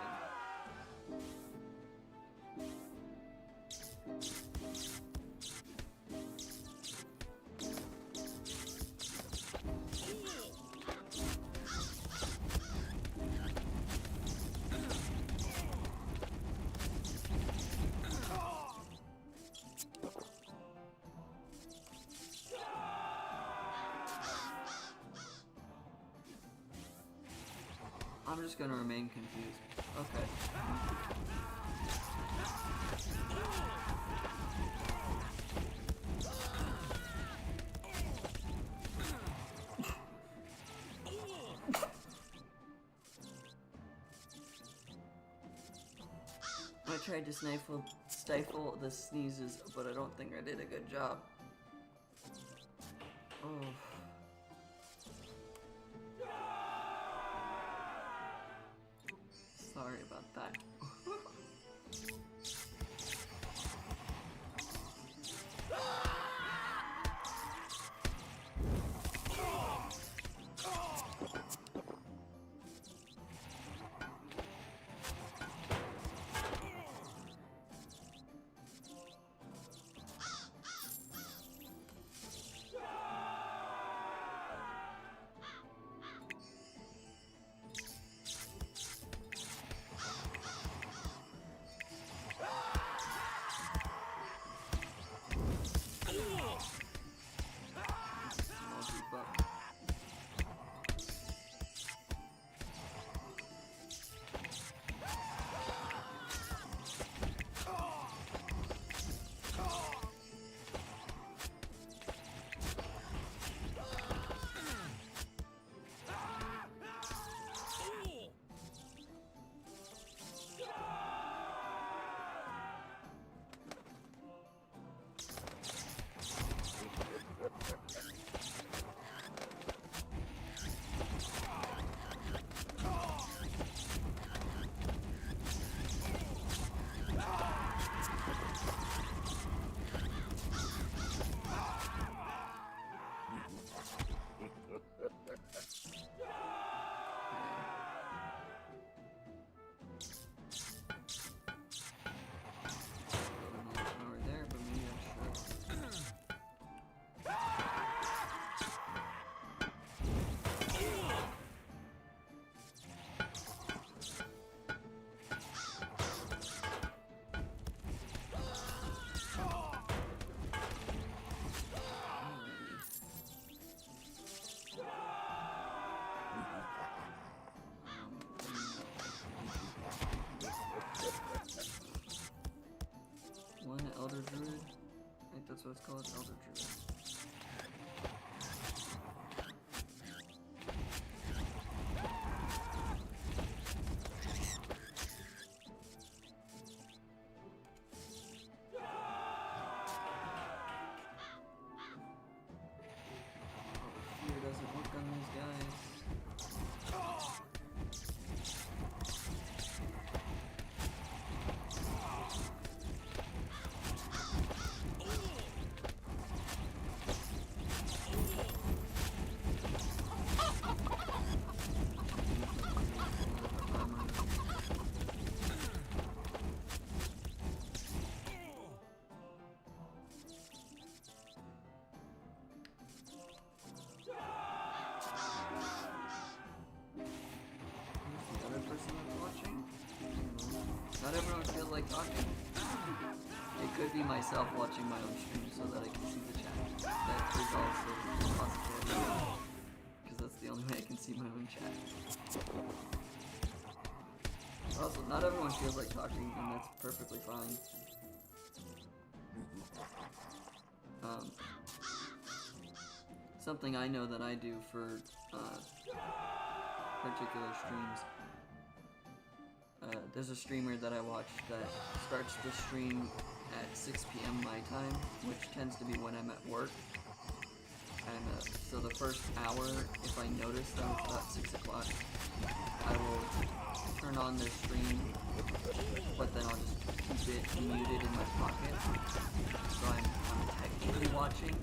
I'm just gonna remain confused. Okay. I tried to stifle the sneezes, but I don't think I did a good job. Oh. Sorry about that. Elder Druid? I think that's what it's called, Elder Druid. Fear doesn't work on these guys. Not everyone feels like talking. It could be myself watching my own stream so that I can see the chat. That is also a possibility. Because that's the only way I can see my own chat. Also, not everyone feels like talking, and that's perfectly fine. Something I know that I do for particular streams. There's a streamer that I watch that starts the stream at 6 p.m. my time, which tends to be when I'm at work. And so the first hour, if I notice that it's about 6 o'clock, I will turn on their stream, but then I'll just keep it muted in my pocket. So I'm technically watching,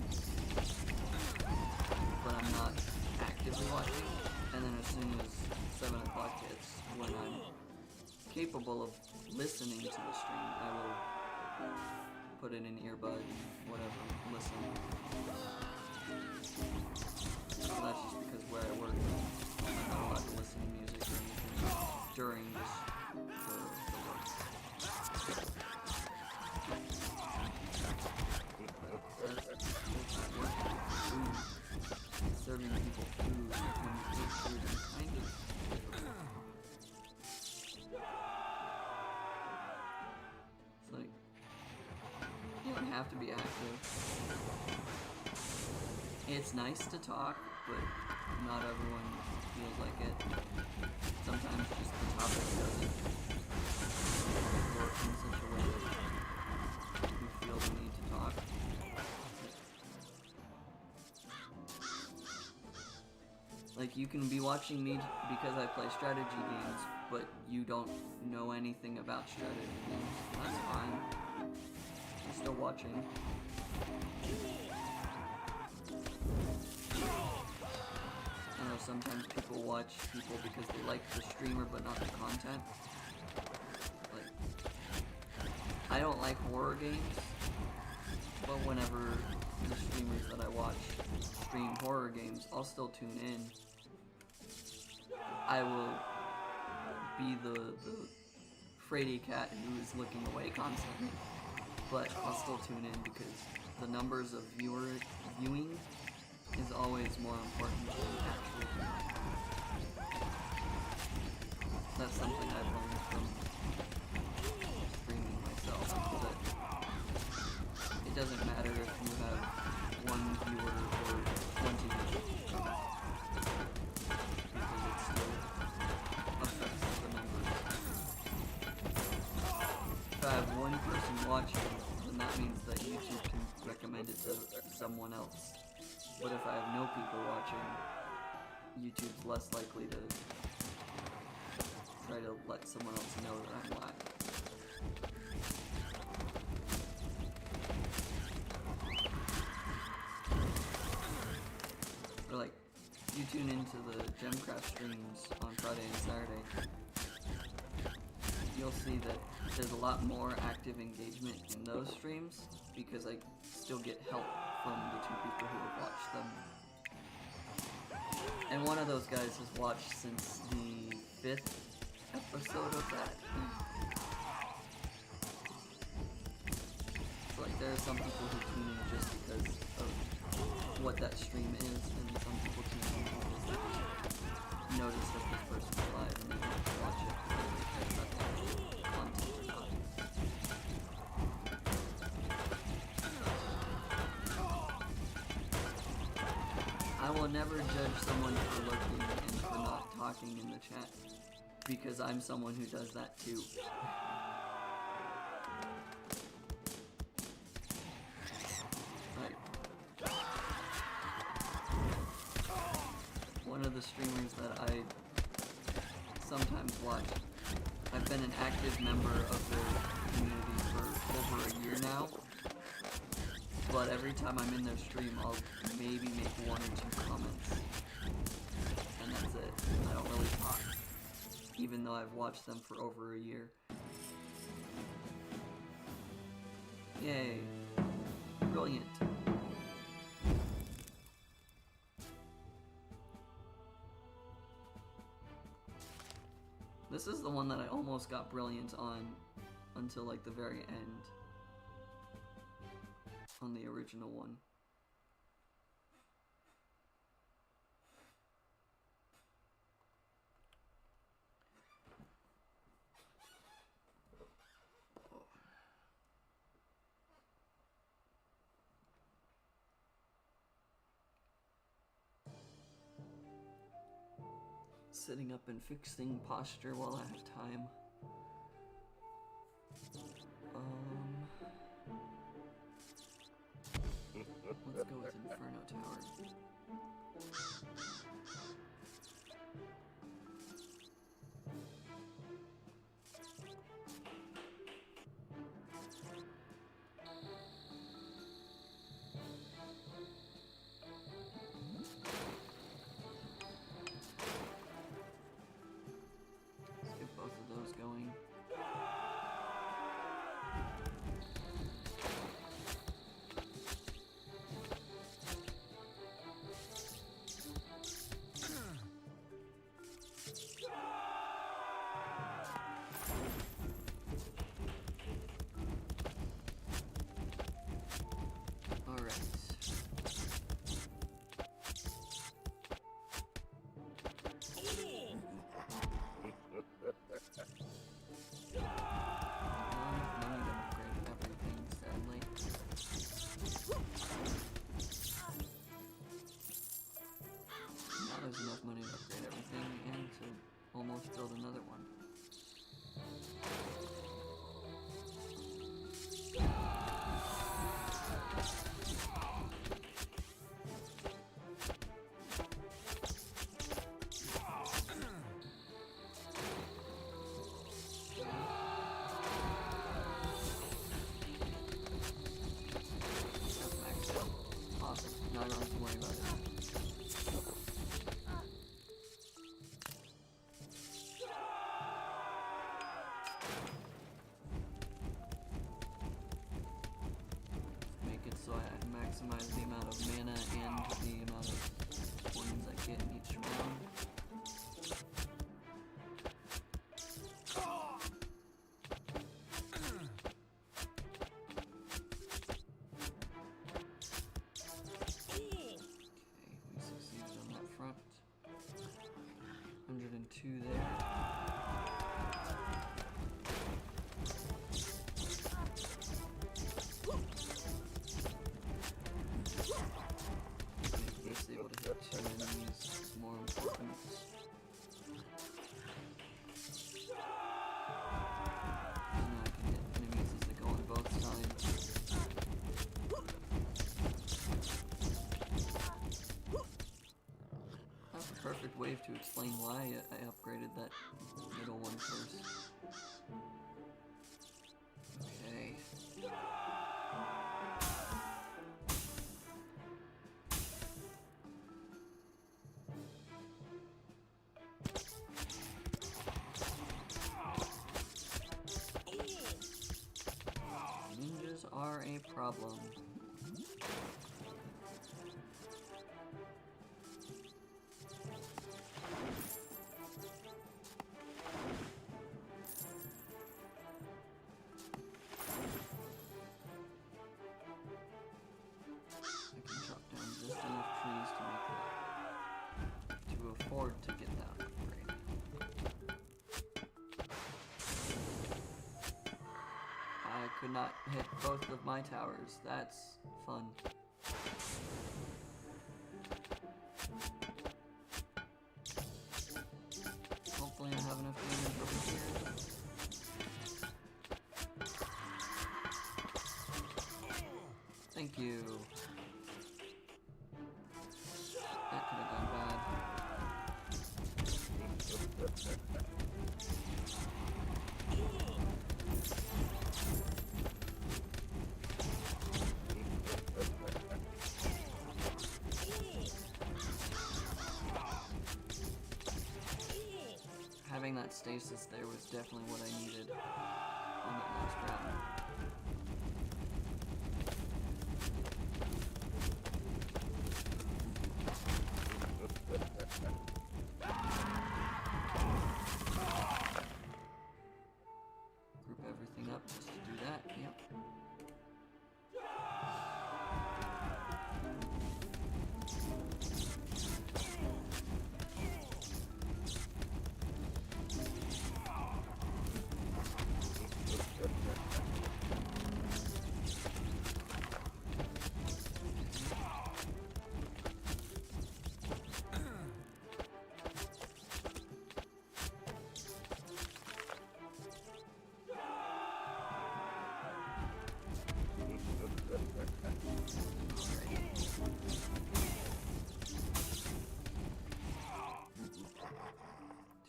but I'm not actively watching. And then as soon as 7 o'clock hits, when I'm capable of listening to the stream, I will put in an earbud, whatever, listen. So that's just because where I work, I'm not allowed to listen to music or anything during the work. Serving people food when you eat food is kind of difficult. It's like, you don't have to be active. It's nice to talk, but not everyone feels like it. Sometimes just the topic doesn't work in such a way that you feel the need to talk. Like, you can be watching me because I play strategy games, but you don't know anything about strategy games. That's fine. I'm still watching. I know sometimes people watch people because they like the streamer but not the content. Like, I don't like horror games, but whenever the streamers that I watch stream horror games, I'll still tune in. I will be the fraidy cat who is looking away constantly, but I'll still tune in because the numbers of viewing is always more important than actual viewing. That's something I've learned from streaming myself, that it doesn't matter if you have 1 viewer or 20 viewers, because it still affects the numbers. If I have 1 person watching, then that means that YouTube can recommend it to someone else. But if I have no people watching, YouTube's less likely to try to let someone else know that I'm live. Or like, you tune into the Gemcraft streams on Friday and Saturday, you'll see that there's a lot more active engagement in those streams because I still get help from the 2 people who have watched them. And one of those guys has watched since the 5th episode of that. So like, there are some people who tune in just because of what that stream is, and some people tune in because they notice that this person's live and they want to watch it because they care about the actual content or not. I will never judge someone for looking and for not talking in the chat, because I'm someone who does that too. Like, one of the streamers that I sometimes watch, I've been an active member of their community for over a year now. But every time I'm in their stream, I'll maybe make 1 or 2 comments. And that's it. I don't really talk. Even though I've watched them for over a year. Yay. Brilliant. This is the one that I almost got brilliant on until like the very end. On the original one. Sitting up and fixing posture while I have time. Let's go with Inferno Tower. two there. It's able to hit two enemies is more important. Now I can hit enemies as they go on both sides. That's a perfect wave to explain why I upgraded that middle one first. Okay. Ninjas are a problem. I can chop down just enough trees to afford to get that upgrade. I could not hit both of my towers. That's fun. Hopefully I have enough damage over here. Thank you. That could have gone bad. Having that stasis there was definitely what I needed on that last round. Group everything up just to do that, yep.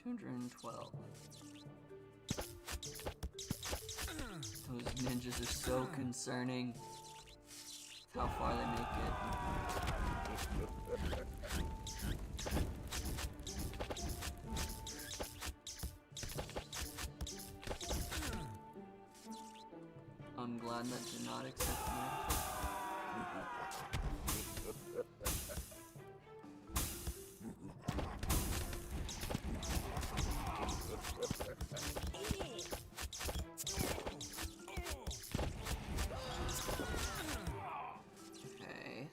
$212. Those ninjas are so concerning. How far they make it. I'm glad that did not accept my Okay.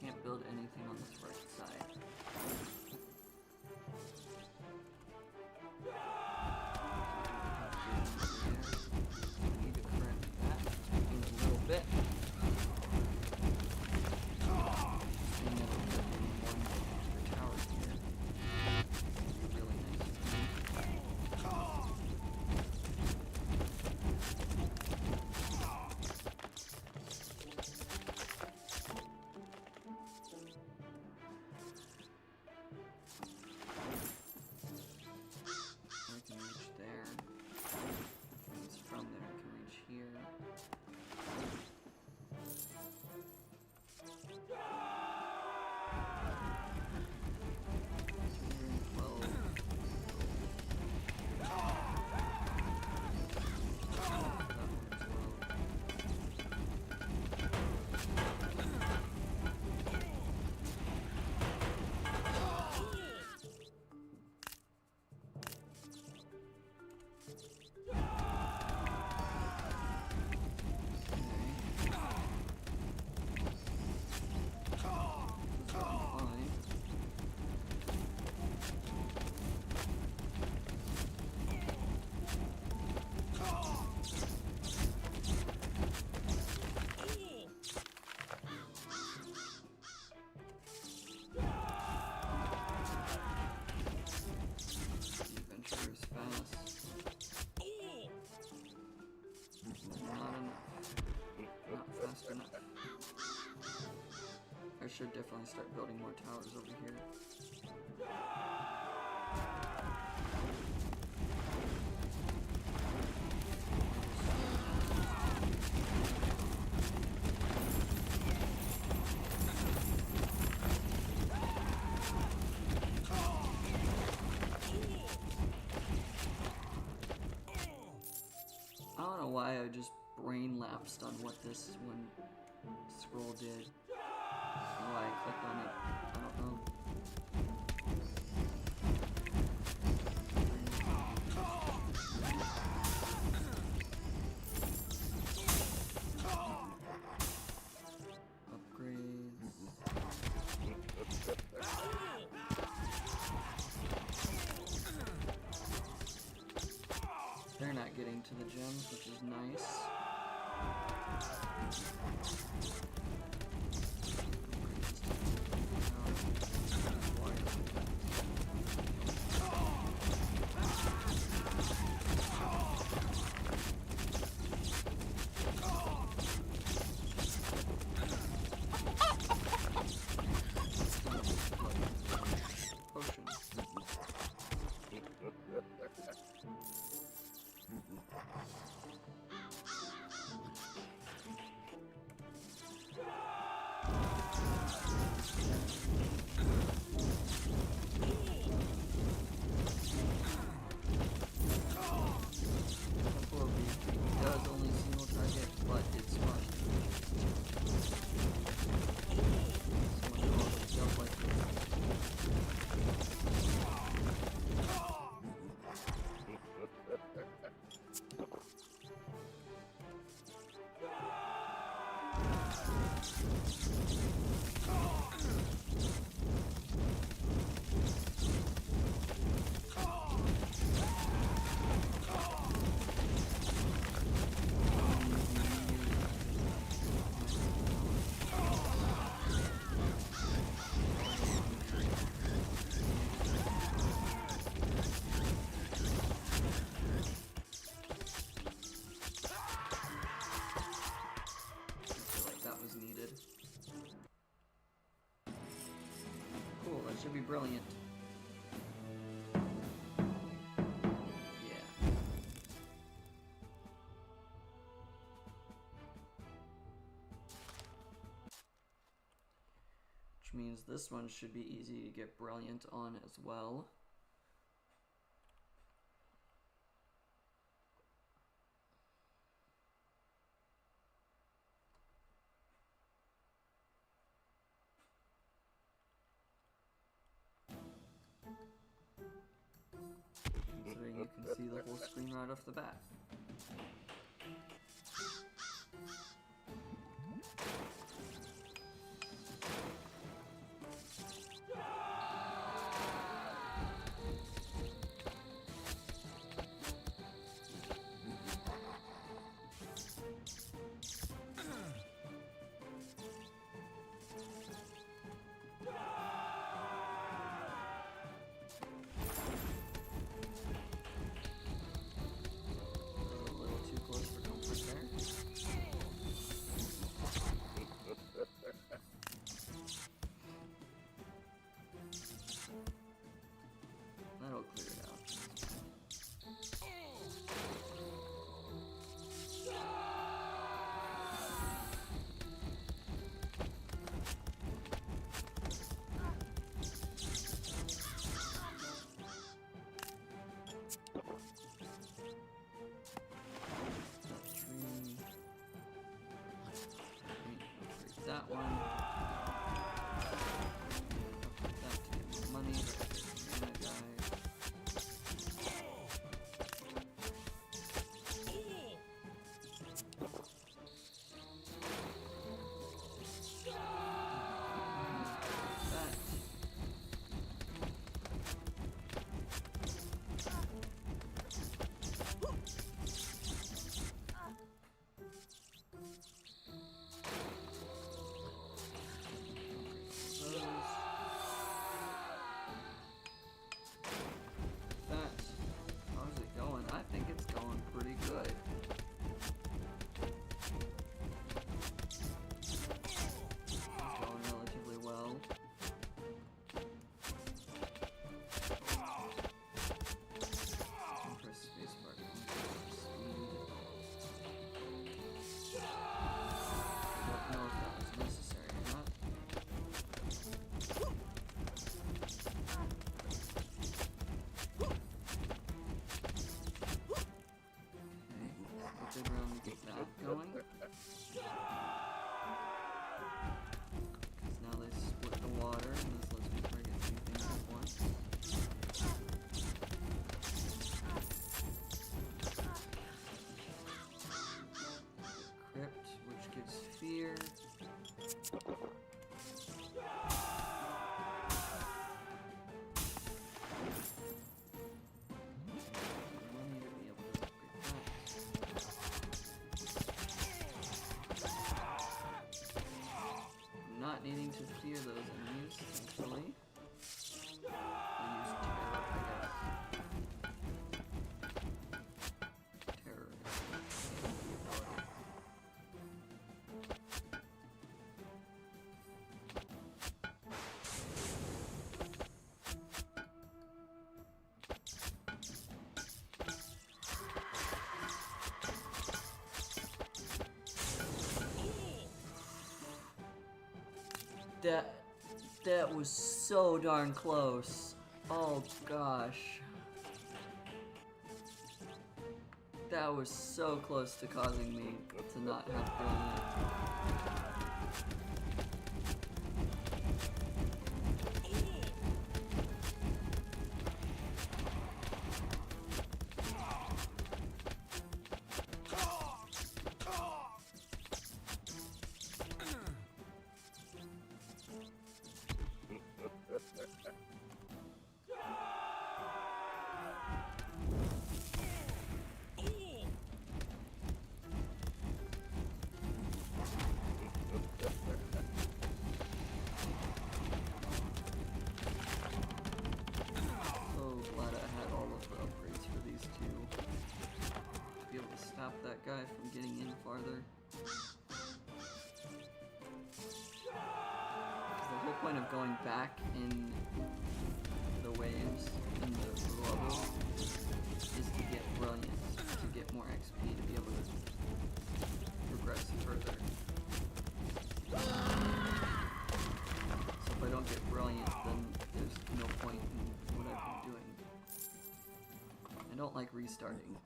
Can't build anything on this right side. I need to correct that in a little bit. Being able to put in one extra tower here would be really nice. should definitely start building more towers over here. I don't know why I just brain lapsed on what this one scroll did. Why I clicked on it, I don't know. Upgrades. They're not getting to the gems, which is nice. Should be brilliant. Yeah. Which means this one should be easy to get brilliant on as well. You can see the whole screen right off the bat. That'll clear it out. That one. That to get more money. That guy. Money to be able to upgrade that. Not needing to fear those enemies, thankfully. I'll use terror, I guess. Terror. That was so darn close. Oh gosh. That was so close to causing me to not have brilliant. That guy from getting in farther. Because the whole point of going back in the waves, in the level, is to get brilliant, to get more XP, to be able to progress further. So if I don't get brilliant, then there's no point in what I've been doing. I don't like restarting.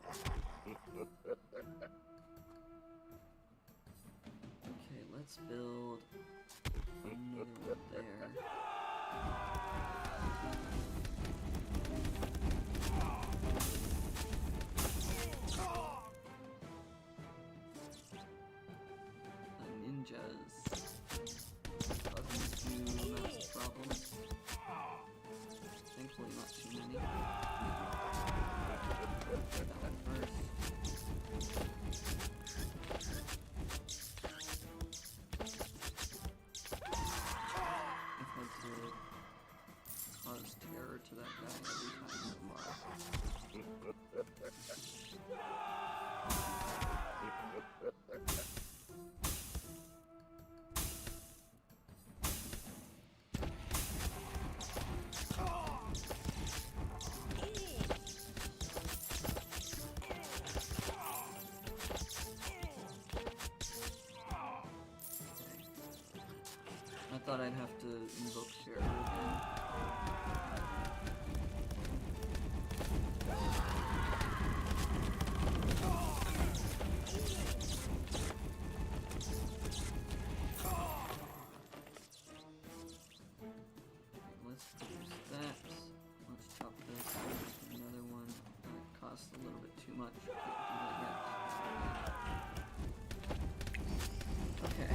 Okay, let's build another one there. The ninjas causing too much problems. Thankfully not too many. That one first. Cause terror to that guy every time so far. I thought I'd have to invoke terror again. Let's use that. Let's chop this. Another one. That costs a little bit too much. Can't do that yet. Okay.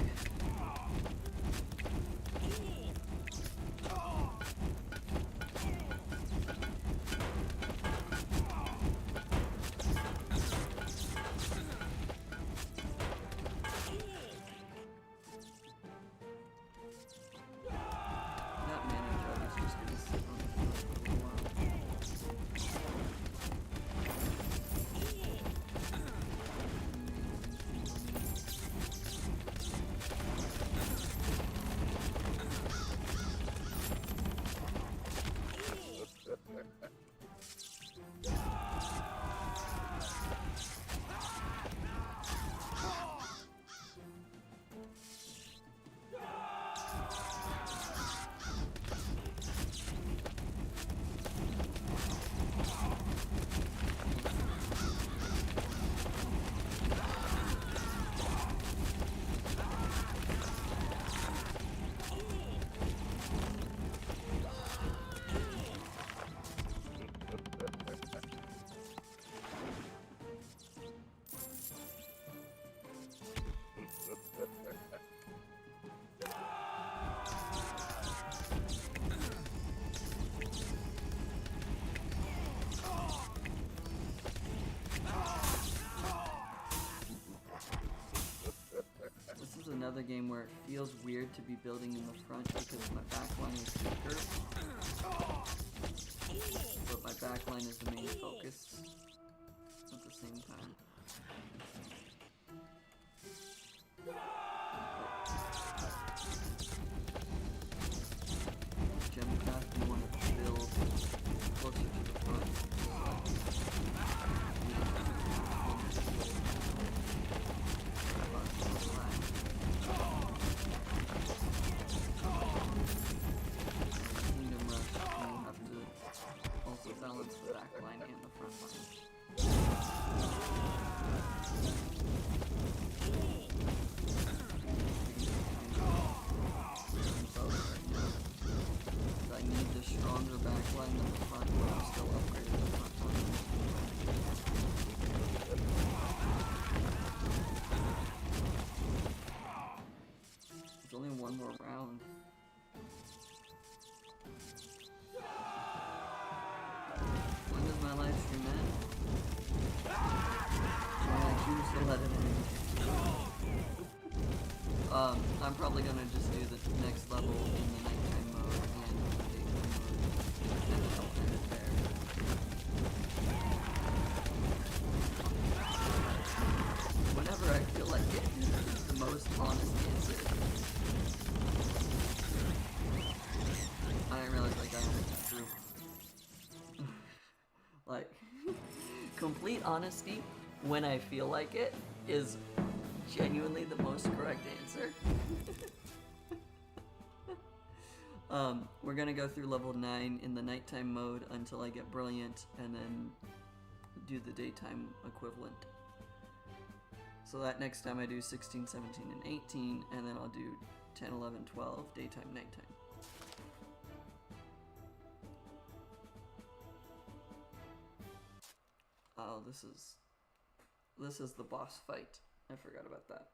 another game where it feels weird to be building in the front because my backline is weaker. But my backline is the main focus at the same time. Gem craft, you want to build closer to the front. Kingdom Rush, you have to also balance the back line and the front line. I need the stronger back line than the front, but I'm still upgrading the front line. There's only one more round. When does my live stream end? I choose to let it end. I'm probably gonna just do the next level in the nighttime mode and the daytime mode, and I'll end it there. Whenever I feel like it, it's the most honest answer. I didn't realize that guy only got through. Like, complete honesty, when I feel like it, is genuinely the most correct answer. We're gonna go through level 9 in the nighttime mode until I get brilliant, and then do the daytime equivalent. So that next time I do 16, 17, and 18, and then I'll do 10, 11, 12, daytime, nighttime. Oh, this is the boss fight. I forgot about that.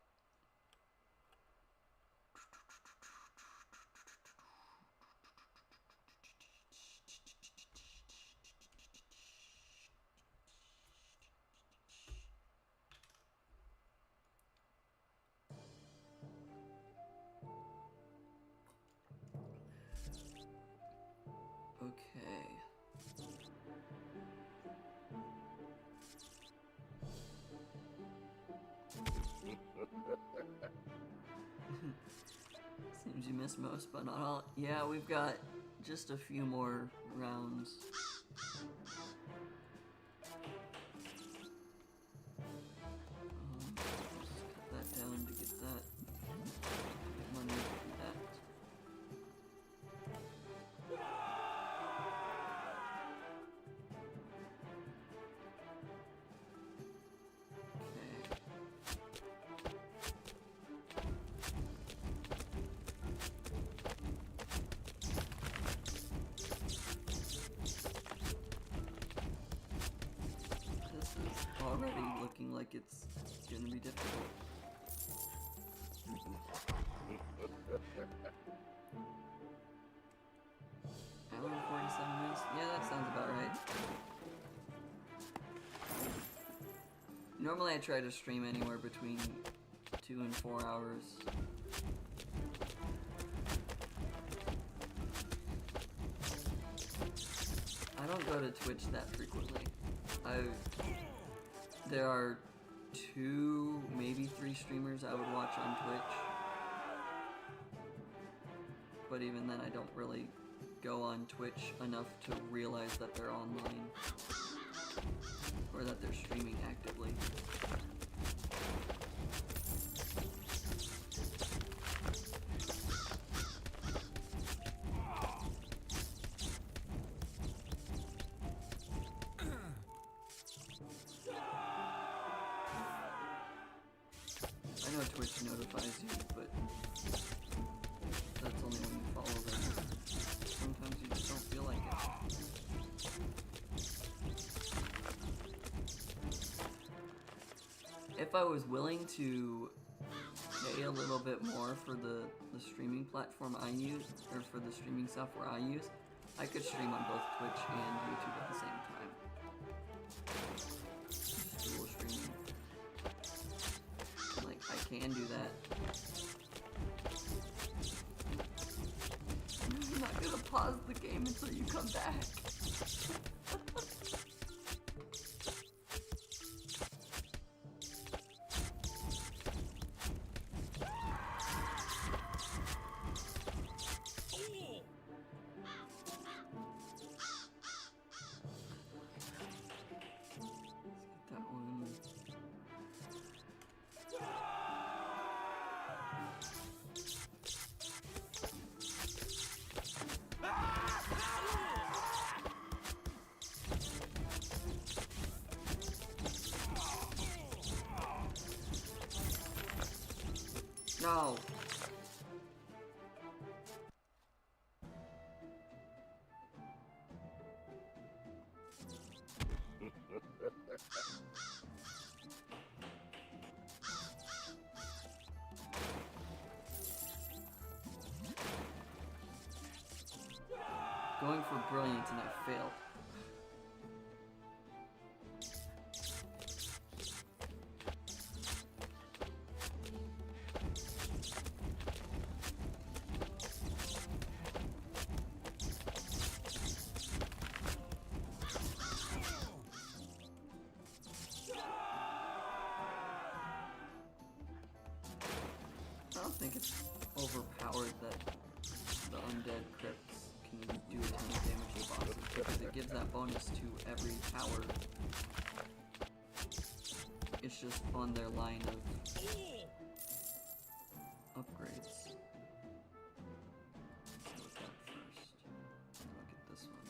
Okay. Seems you missed most, but not all. Yeah, we've got just a few more rounds. Just cut that down to get that money to do that. Already looking like it's gonna be difficult. Hour and 47 minutes? Yeah, that sounds about right. Normally I try to stream anywhere between 2 and 4 hours. I don't go to Twitch that frequently. There are 2, maybe 3 streamers I would watch on Twitch. But even then, I don't really go on Twitch enough to realize that they're online. Or that they're streaming actively. I know Twitch notifies you, but that's only when you follow them. Sometimes you just don't feel like it. If I was willing to pay a little bit more for the streaming platform I use, or for the streaming software I use, I could stream on both Twitch and YouTube at the same time. Just dual streaming. Like, I can do that. So you come back. That one. No. Going for brilliant and I failed. I don't think it's overpowered that the undead crypts can do a ton of damage to bosses, because it gives that bonus to every tower. It's just on their line of upgrades. Let's go with that first. Look at this one.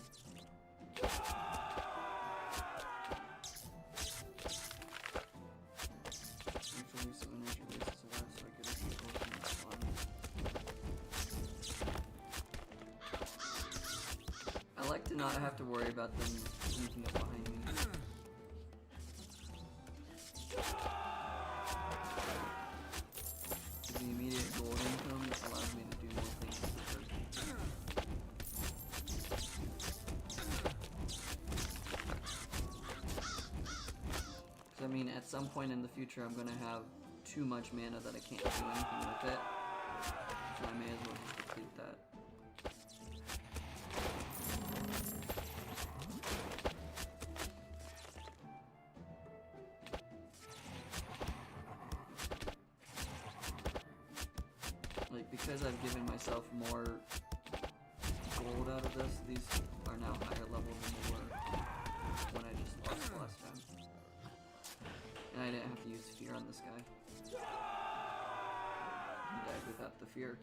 Actually, some energy wastes a lot, so I get a few potions on. I like to not have to worry about them sneaking up behind me. The immediate gold income allows me to do more things quicker. Because I mean, at some point in the future, I'm gonna have too much mana that I can't do anything with it. So I may as well just deplete that. Like, because I've given myself more gold out of this, these are now higher level than they were when I just lost last time. And I didn't have to use fear on this guy. He died without the fear.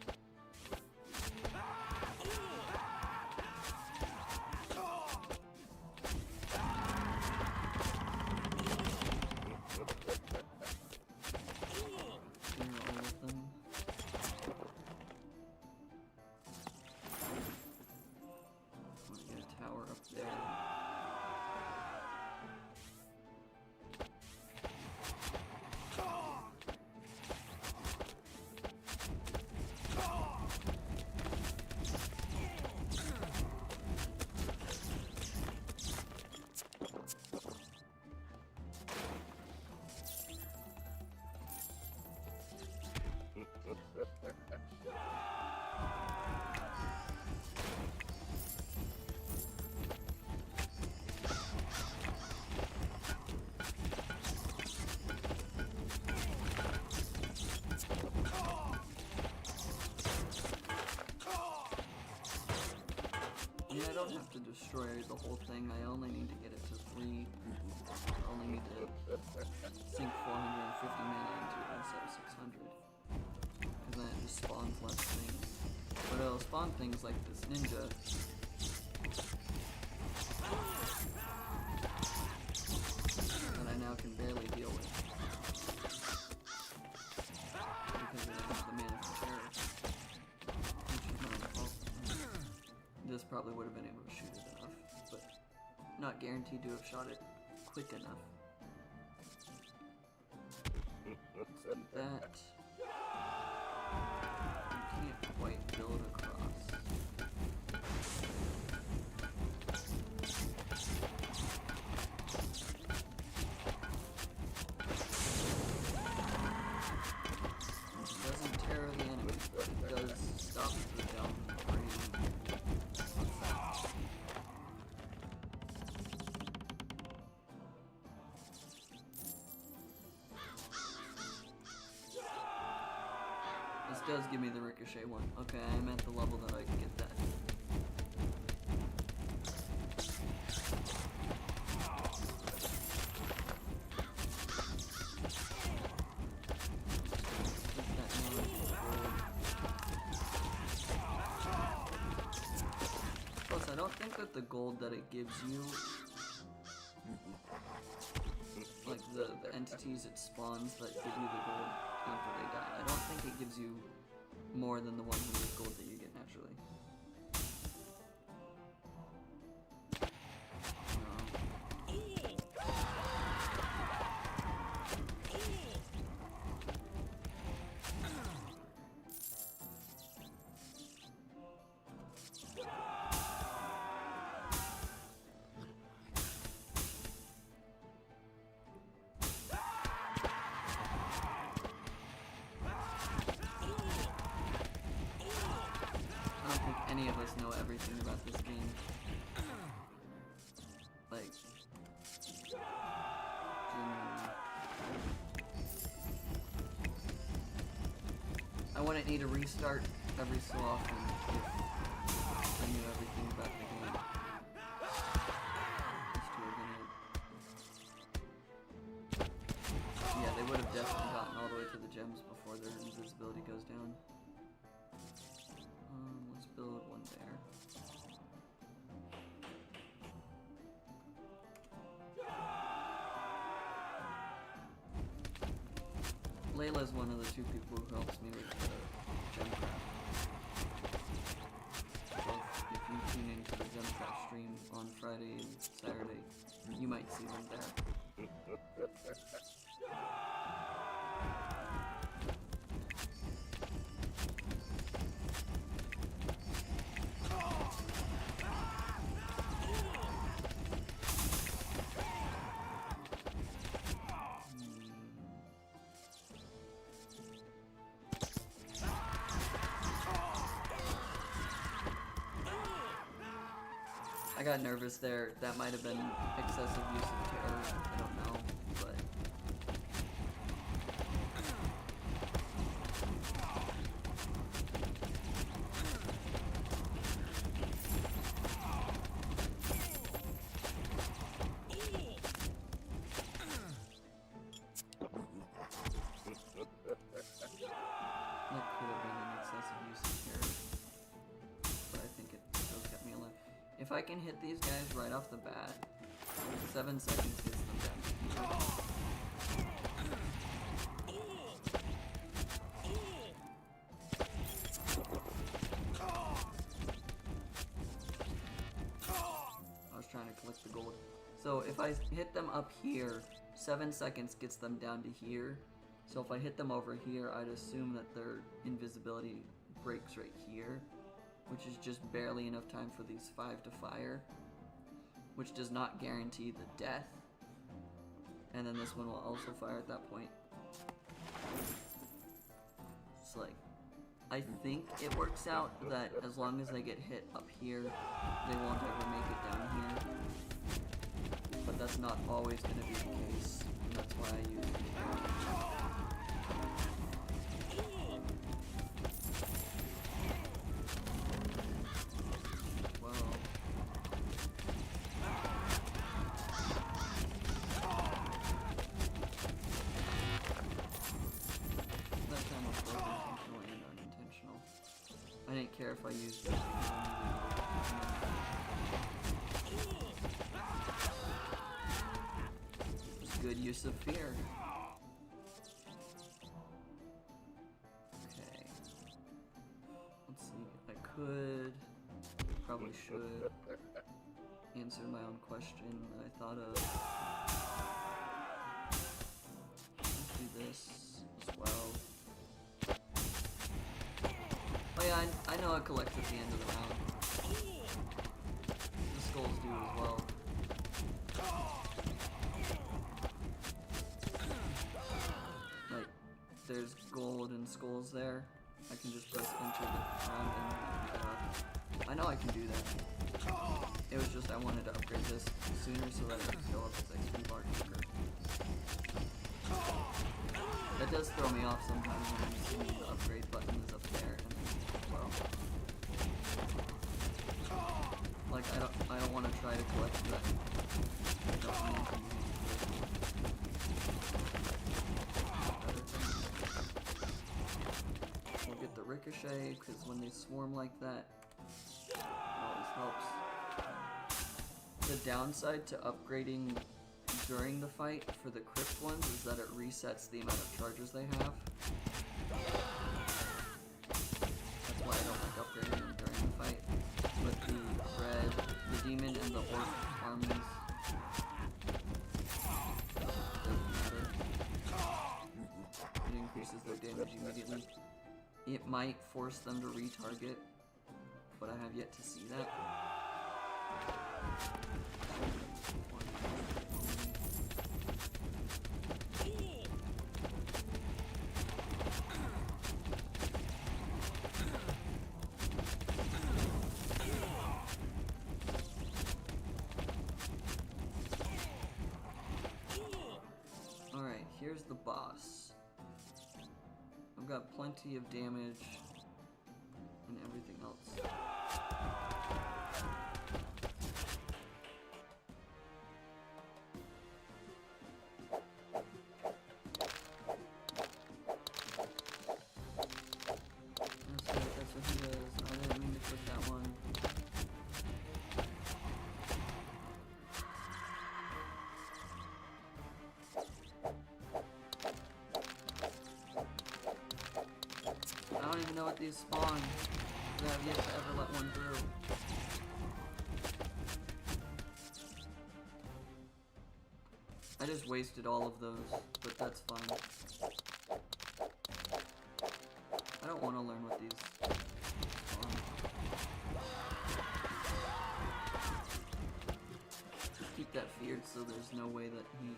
I don't have to destroy the whole thing, I only need to get it to 3. I only need to sink 450 mana into it instead of 600. And then it just spawns less things. But it'll spawn things like this ninja. That I now can barely deal with. Because I don't have the mana for terror. Which is my fault. This probably would have been able to shoot it enough, but not guaranteed to have shot it quick enough. That you can't quite build across. It doesn't tear the enemy, but it does stop the downgrade. does give me the ricochet one. Okay, I'm at the level that I can get that. Plus, I don't think that the gold that it gives you, like the entities it spawns that give you the gold after they die, I don't think it gives you more than the 100 gold that you get naturally. Any of us know everything about this game. Like, genuinely. I wouldn't need a restart every so often if I knew everything about the game. Yeah, they would have definitely gotten all the way to the gems before their invisibility goes down. Let's build one there. Layla's one of the two people who helps me with the gem craft. So if you tune into the gem craft stream on Friday and Saturday, you might see them there. I got nervous there. That might have been excessive use of terror. I don't know, but... That could have been an excessive use of terror. But I think it still kept me alive. If I can hit these guys right off the bat, 7 seconds gets them down. I was trying to collect the gold. So if I hit them up here, 7 seconds gets them down to here. So if I hit them over here, I'd assume that their invisibility breaks right here, which is just barely enough time for these 5 to fire, which does not guarantee the death. And then this one will also fire at that point. It's like, I think it works out that as long as they get hit up here, they won't ever make it down here. But that's not always going to be the case, and that's why I use it. I didn't care if I used it. It's good use of fear. Okay. Let's see. I could, probably should, answer my own question that I thought of. Let's do this as well. Oh yeah, I know it collects at the end of the round. The skulls do as well. Like, there's gold and skulls there. I can just press enter the round and pick it up. I know I can do that. It was just I wanted to upgrade this sooner so that it would fill up its XP bar quicker. That does throw me off sometimes when I'm seeing the upgrade button is up there and then, well, like I don't want to try to collect that. I don't need to use better things. We'll get the ricochet because when they swarm like that, it always helps. The downside to upgrading during the fight for the crypt ones is that it resets the amount of charges they have. That's why I don't like upgrading them during the fight. With the red, the demon, and the orc armies, it doesn't matter. It increases their damage immediately. It might force them to retarget, but I have yet to see that. Alright, here's the boss. I've got plenty of damage and everything else. That's what he does. I didn't mean to click that one. I don't even know what these spawn, because I have yet to ever let one through. I just wasted all of those, but that's fine. I don't want to learn what these spawn. Keep that feared so there's no way that he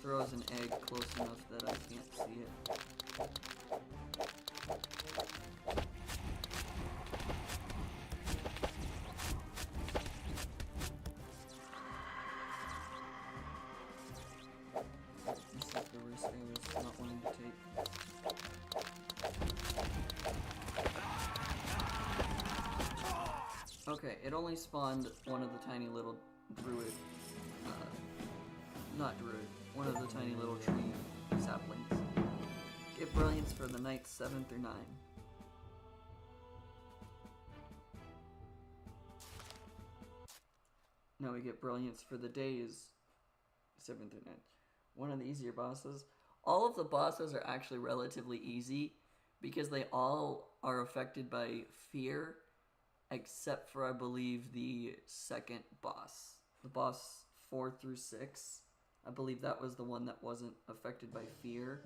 throws an egg close enough that I can't see it. This is the risk I was not wanting to take. Okay, it only spawned one of the tiny little druid, not druid, one of the tiny little tree saplings. Get brilliance for the nights 7 through 9. Now we get brilliance for the days 7 through 9. One of the easier bosses. All of the bosses are actually relatively easy because they all are affected by fear, except for, I believe, the second boss. The boss 4 through 6. I believe that was the one that wasn't affected by fear,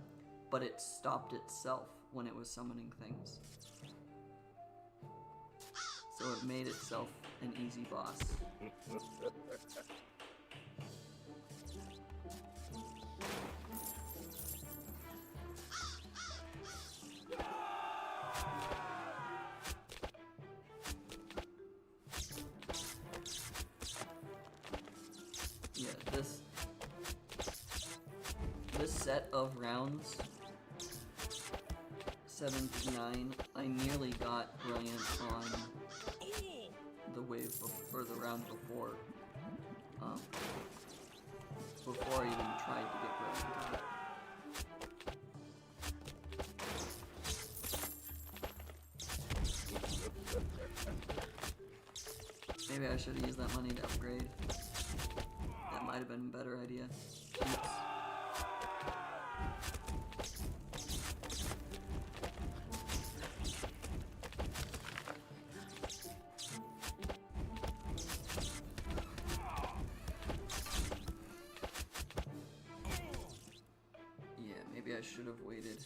but it stopped itself when it was summoning things. So it made itself an easy boss. Yeah, this set of rounds, 7 through 9, I nearly got brilliant on the wave or the round before. Before I even tried to get brilliant on it. Maybe I should have used that money to upgrade. That might have been a better idea. Oops. Yeah, maybe I should have waited.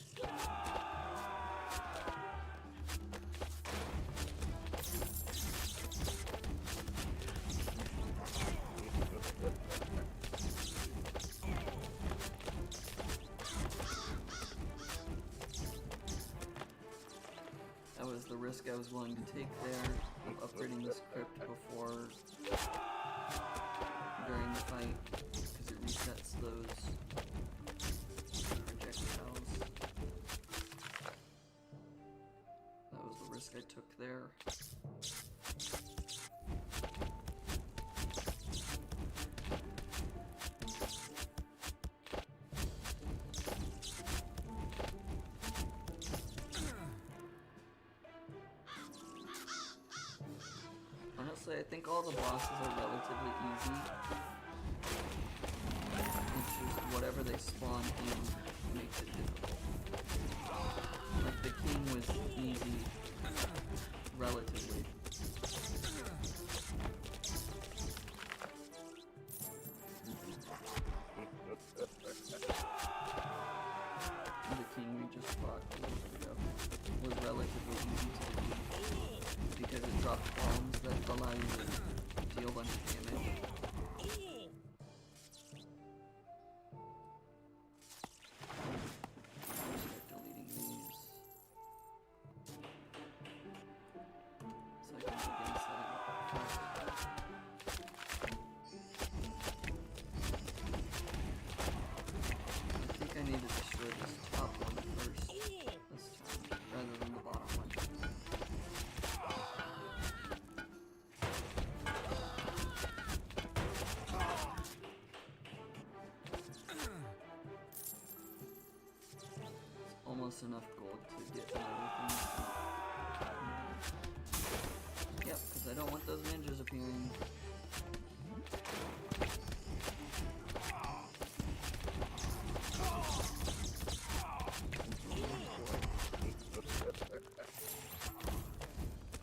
That was the risk I was willing to take there, of upgrading this crypt before, during the fight, because it resets those projectiles. risk I took there. Honestly, I think all the bosses are relatively easy. It's just whatever they spawn in makes it difficult. Like the king was easy, relatively. The king we just fought a little bit ago was relatively easy to defeat because it dropped bombs that allow you to deal a bunch of damage. Start deleting these. So I can begin setting up I think I need to destroy this top one first this time, rather than the bottom one. It's almost enough gold to get another thing. Yep, because I don't want those ninjas appearing.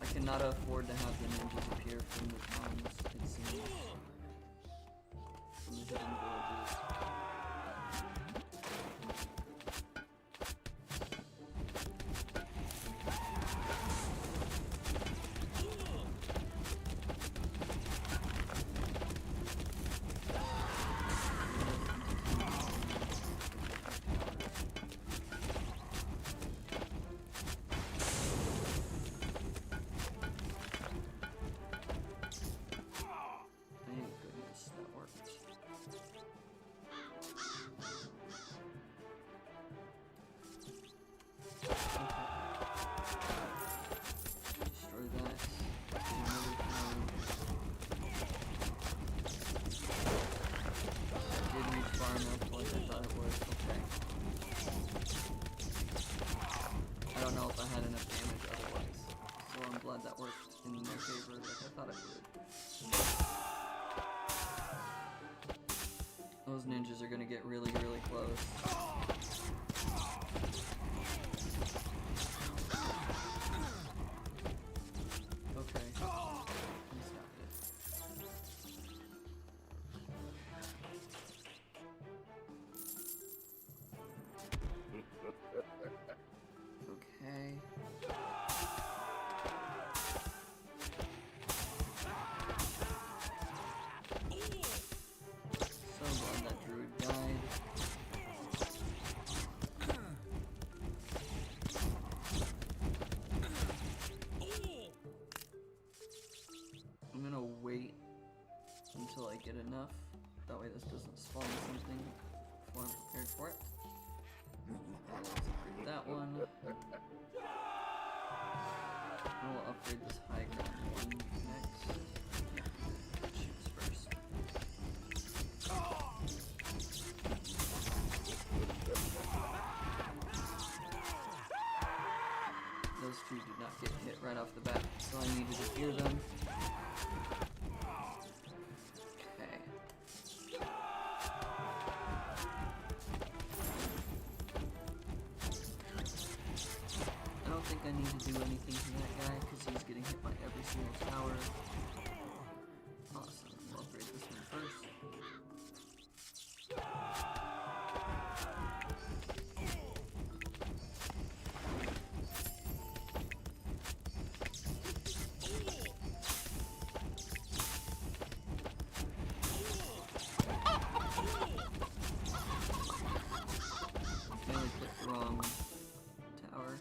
I cannot afford to have the ninjas appear from the towns, it seems. From the hidden villages. Thank goodness that worked. Destroy that. Another town. It did reach far enough like I thought it would. Okay. I don't know if I had enough damage otherwise. So I'm glad that worked in their favor like I thought it would. Those ninjas are gonna get really, really close. Okay. I'm stopping it. Okay. So glad that druid died. I'm gonna wait until I get enough. That way this doesn't spawn something before I'm prepared for it. Let's upgrade that one. And we'll upgrade this high ground one next. Shoots first. Those two did not get hit right off the bat, so I needed to hear them. Okay. I don't think I need to do anything to that guy because he's getting hit by every single tower. Awesome. We'll upgrade this one first. I only clicked the wrong tower.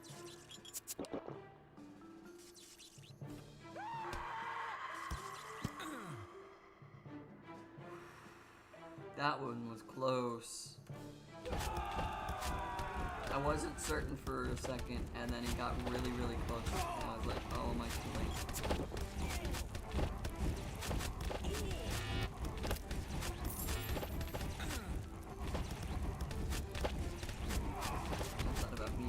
That one was close. I wasn't certain for a second, and then he got really, really close, and I was like, oh, am I too late? That's not about me,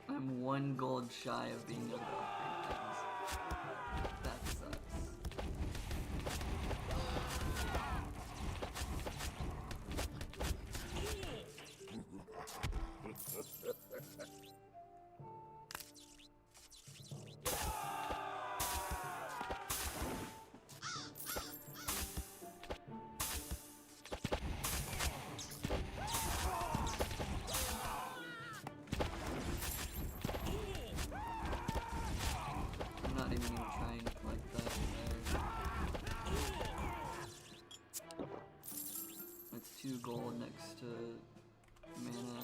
I'm 1 gold shy of being able to upgrade things. That sucks. I'm not even gonna try and collect that there. It's 2 gold next to mana.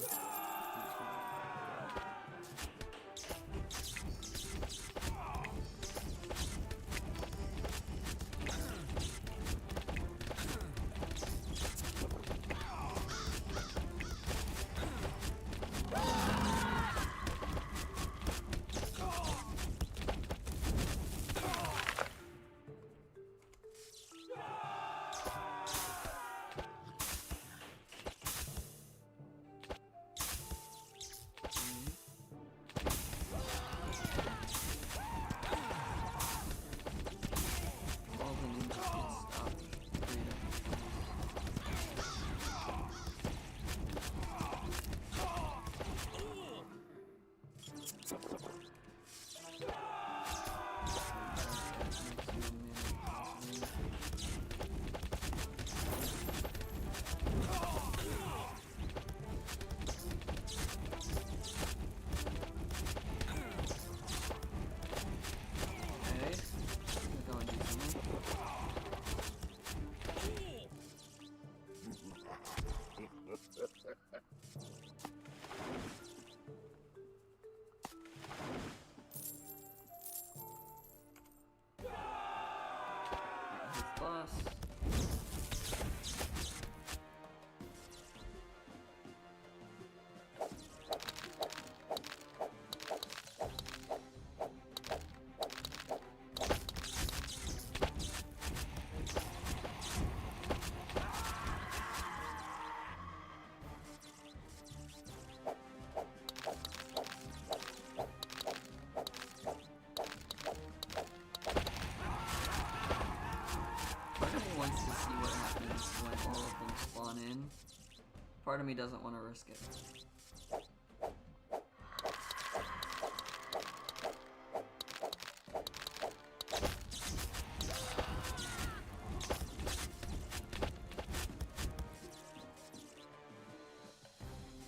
Part of me doesn't want to risk it.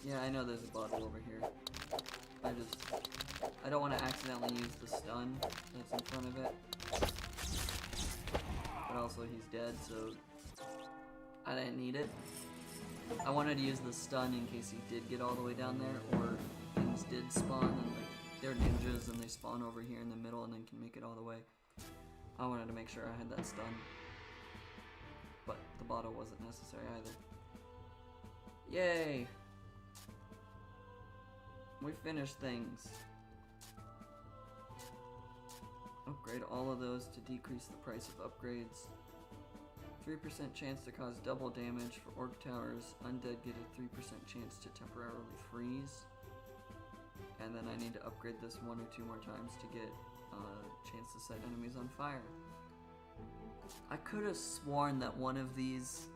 Yeah, I know there's a bottle over here. I don't want to accidentally use the stun that's in front of it. But also he's dead, so I didn't need it. I wanted to use the stun in case he did get all the way down there, or things did spawn, and like they're ninjas and they spawn over here in the middle and then can make it all the way. I wanted to make sure I had that stun, but the bottle wasn't necessary either. Yay! We finished things. Upgrade all of those to decrease the price of upgrades. 3% chance to cause double damage for orc towers. Undead get a 3% chance to temporarily freeze. And then I need to upgrade this 1 or 2 more times to get a chance to set enemies on fire. I could have sworn that one of these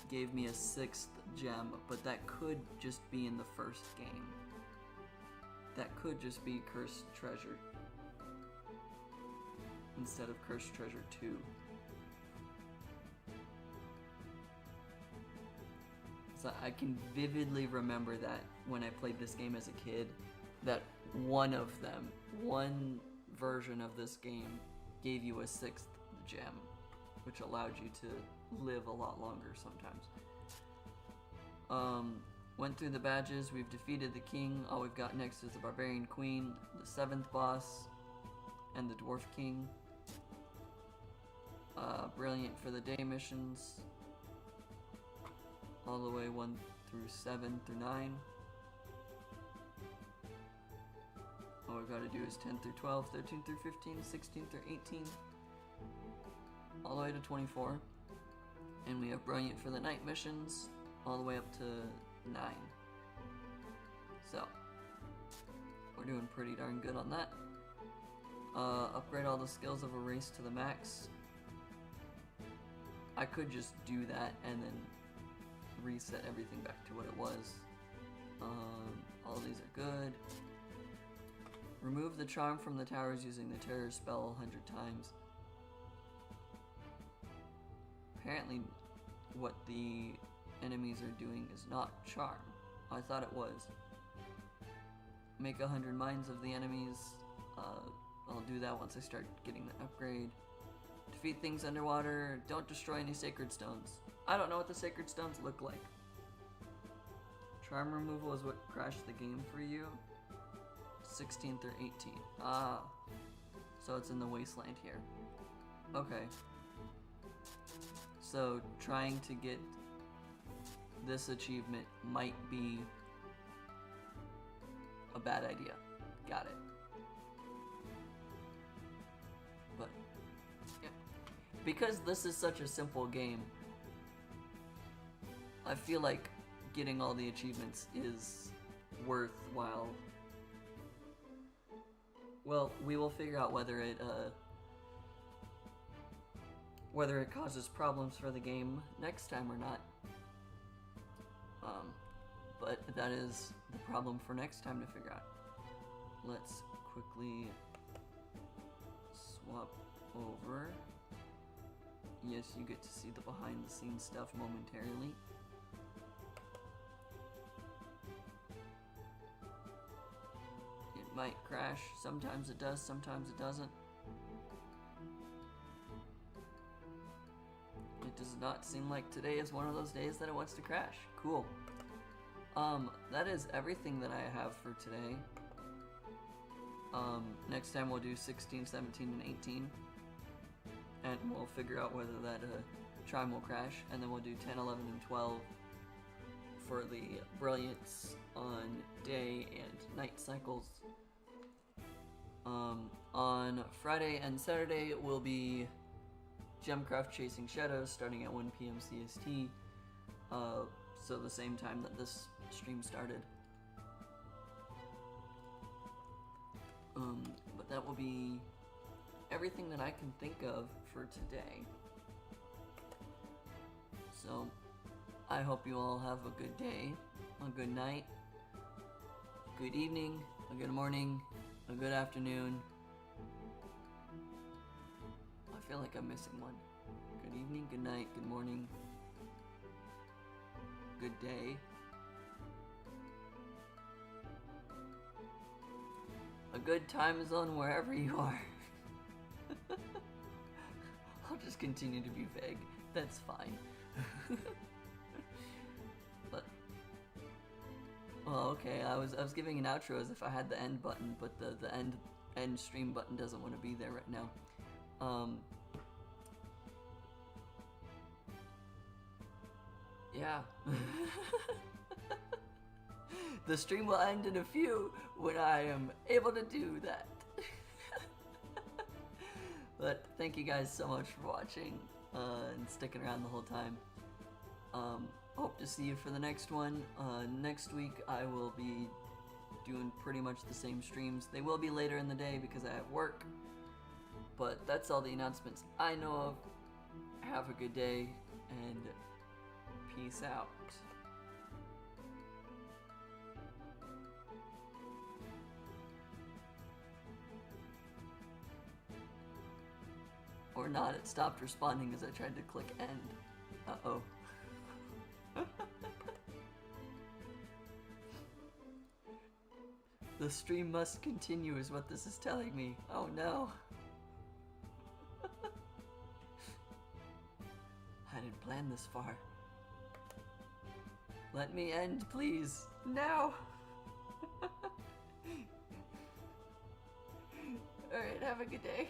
gave me a 6th gem, but that could just be in the first game. That could just be Cursed Treasure instead of Cursed Treasure 2. So I can vividly remember that when I played this game as a kid, that one version of this game gave you a 6th gem, which allowed you to live a lot longer sometimes. Went through the badges, we've defeated the king. All we've got next is the barbarian queen, the 7th boss, and the dwarf king. Brilliant for the day missions, all the way 1 through 7 through 9. All we've got to do is 10 through 12, 13 through 15, 16 through 18, all the way to 24. And we have Brilliant for the night missions, all the way up to 9. So, we're doing pretty darn good on that. Upgrade all the skills of a race to the max. I could just do that and then reset everything back to what it was. All these are good. Remove the charm from the towers using the terror spell 100 times. Apparently what the enemies are doing is not charm. I thought it was. Make 100 minds of the enemies. I'll do that once I start getting the upgrade. Defeat things underwater. Don't destroy any sacred stones. I don't know what the sacred stones look like. Charm removal is what crashed the game for you. 16 through 18. Ah. So it's in the wasteland here. Okay. So trying to get this achievement might be a bad idea. Got it. But yeah. Because this is such a simple game, I feel like getting all the achievements is worthwhile. Well, we will figure out whether it causes problems for the game next time or not. But that is the problem for next time to figure out. Let's quickly swap over. Yes, you get to see the behind the scenes stuff momentarily. It might crash. Sometimes it does, sometimes it doesn't. It does not seem like today is one of those days that it wants to crash. Cool. That is everything that I have for today. Next time we'll do 16, 17, and 18. And we'll figure out whether that charm will crash. And then we'll do 10, 11, and 12 for the brilliance on day and night cycles. On Friday and Saturday will be Gemcraft Chasing Shadows starting at 1 p.m. CST. So the same time that this stream started. But that will be everything that I can think of for today. So I hope you all have a good day, a good night, good evening, a good morning, a good afternoon. I feel like I'm missing one. Good evening, good night, good morning, good day. A good time zone wherever you are. I'll just continue to be vague. That's fine. But well, okay. I was giving an outro as if I had the end button, but the end stream button doesn't want to be there right now. Yeah. The stream will end in a few when I am able to do that. But thank you guys so much for watching and sticking around the whole time. Hope to see you for the next one. Next week I will be doing pretty much the same streams. They will be later in the day because I have work. But that's all the announcements I know of. Have a good day and Peace out. Or not, it stopped responding as I tried to click end. Uh-oh. The stream must continue is what this is telling me. Oh no. I didn't plan this far. Let me end, please. Now. Alright, have a good day.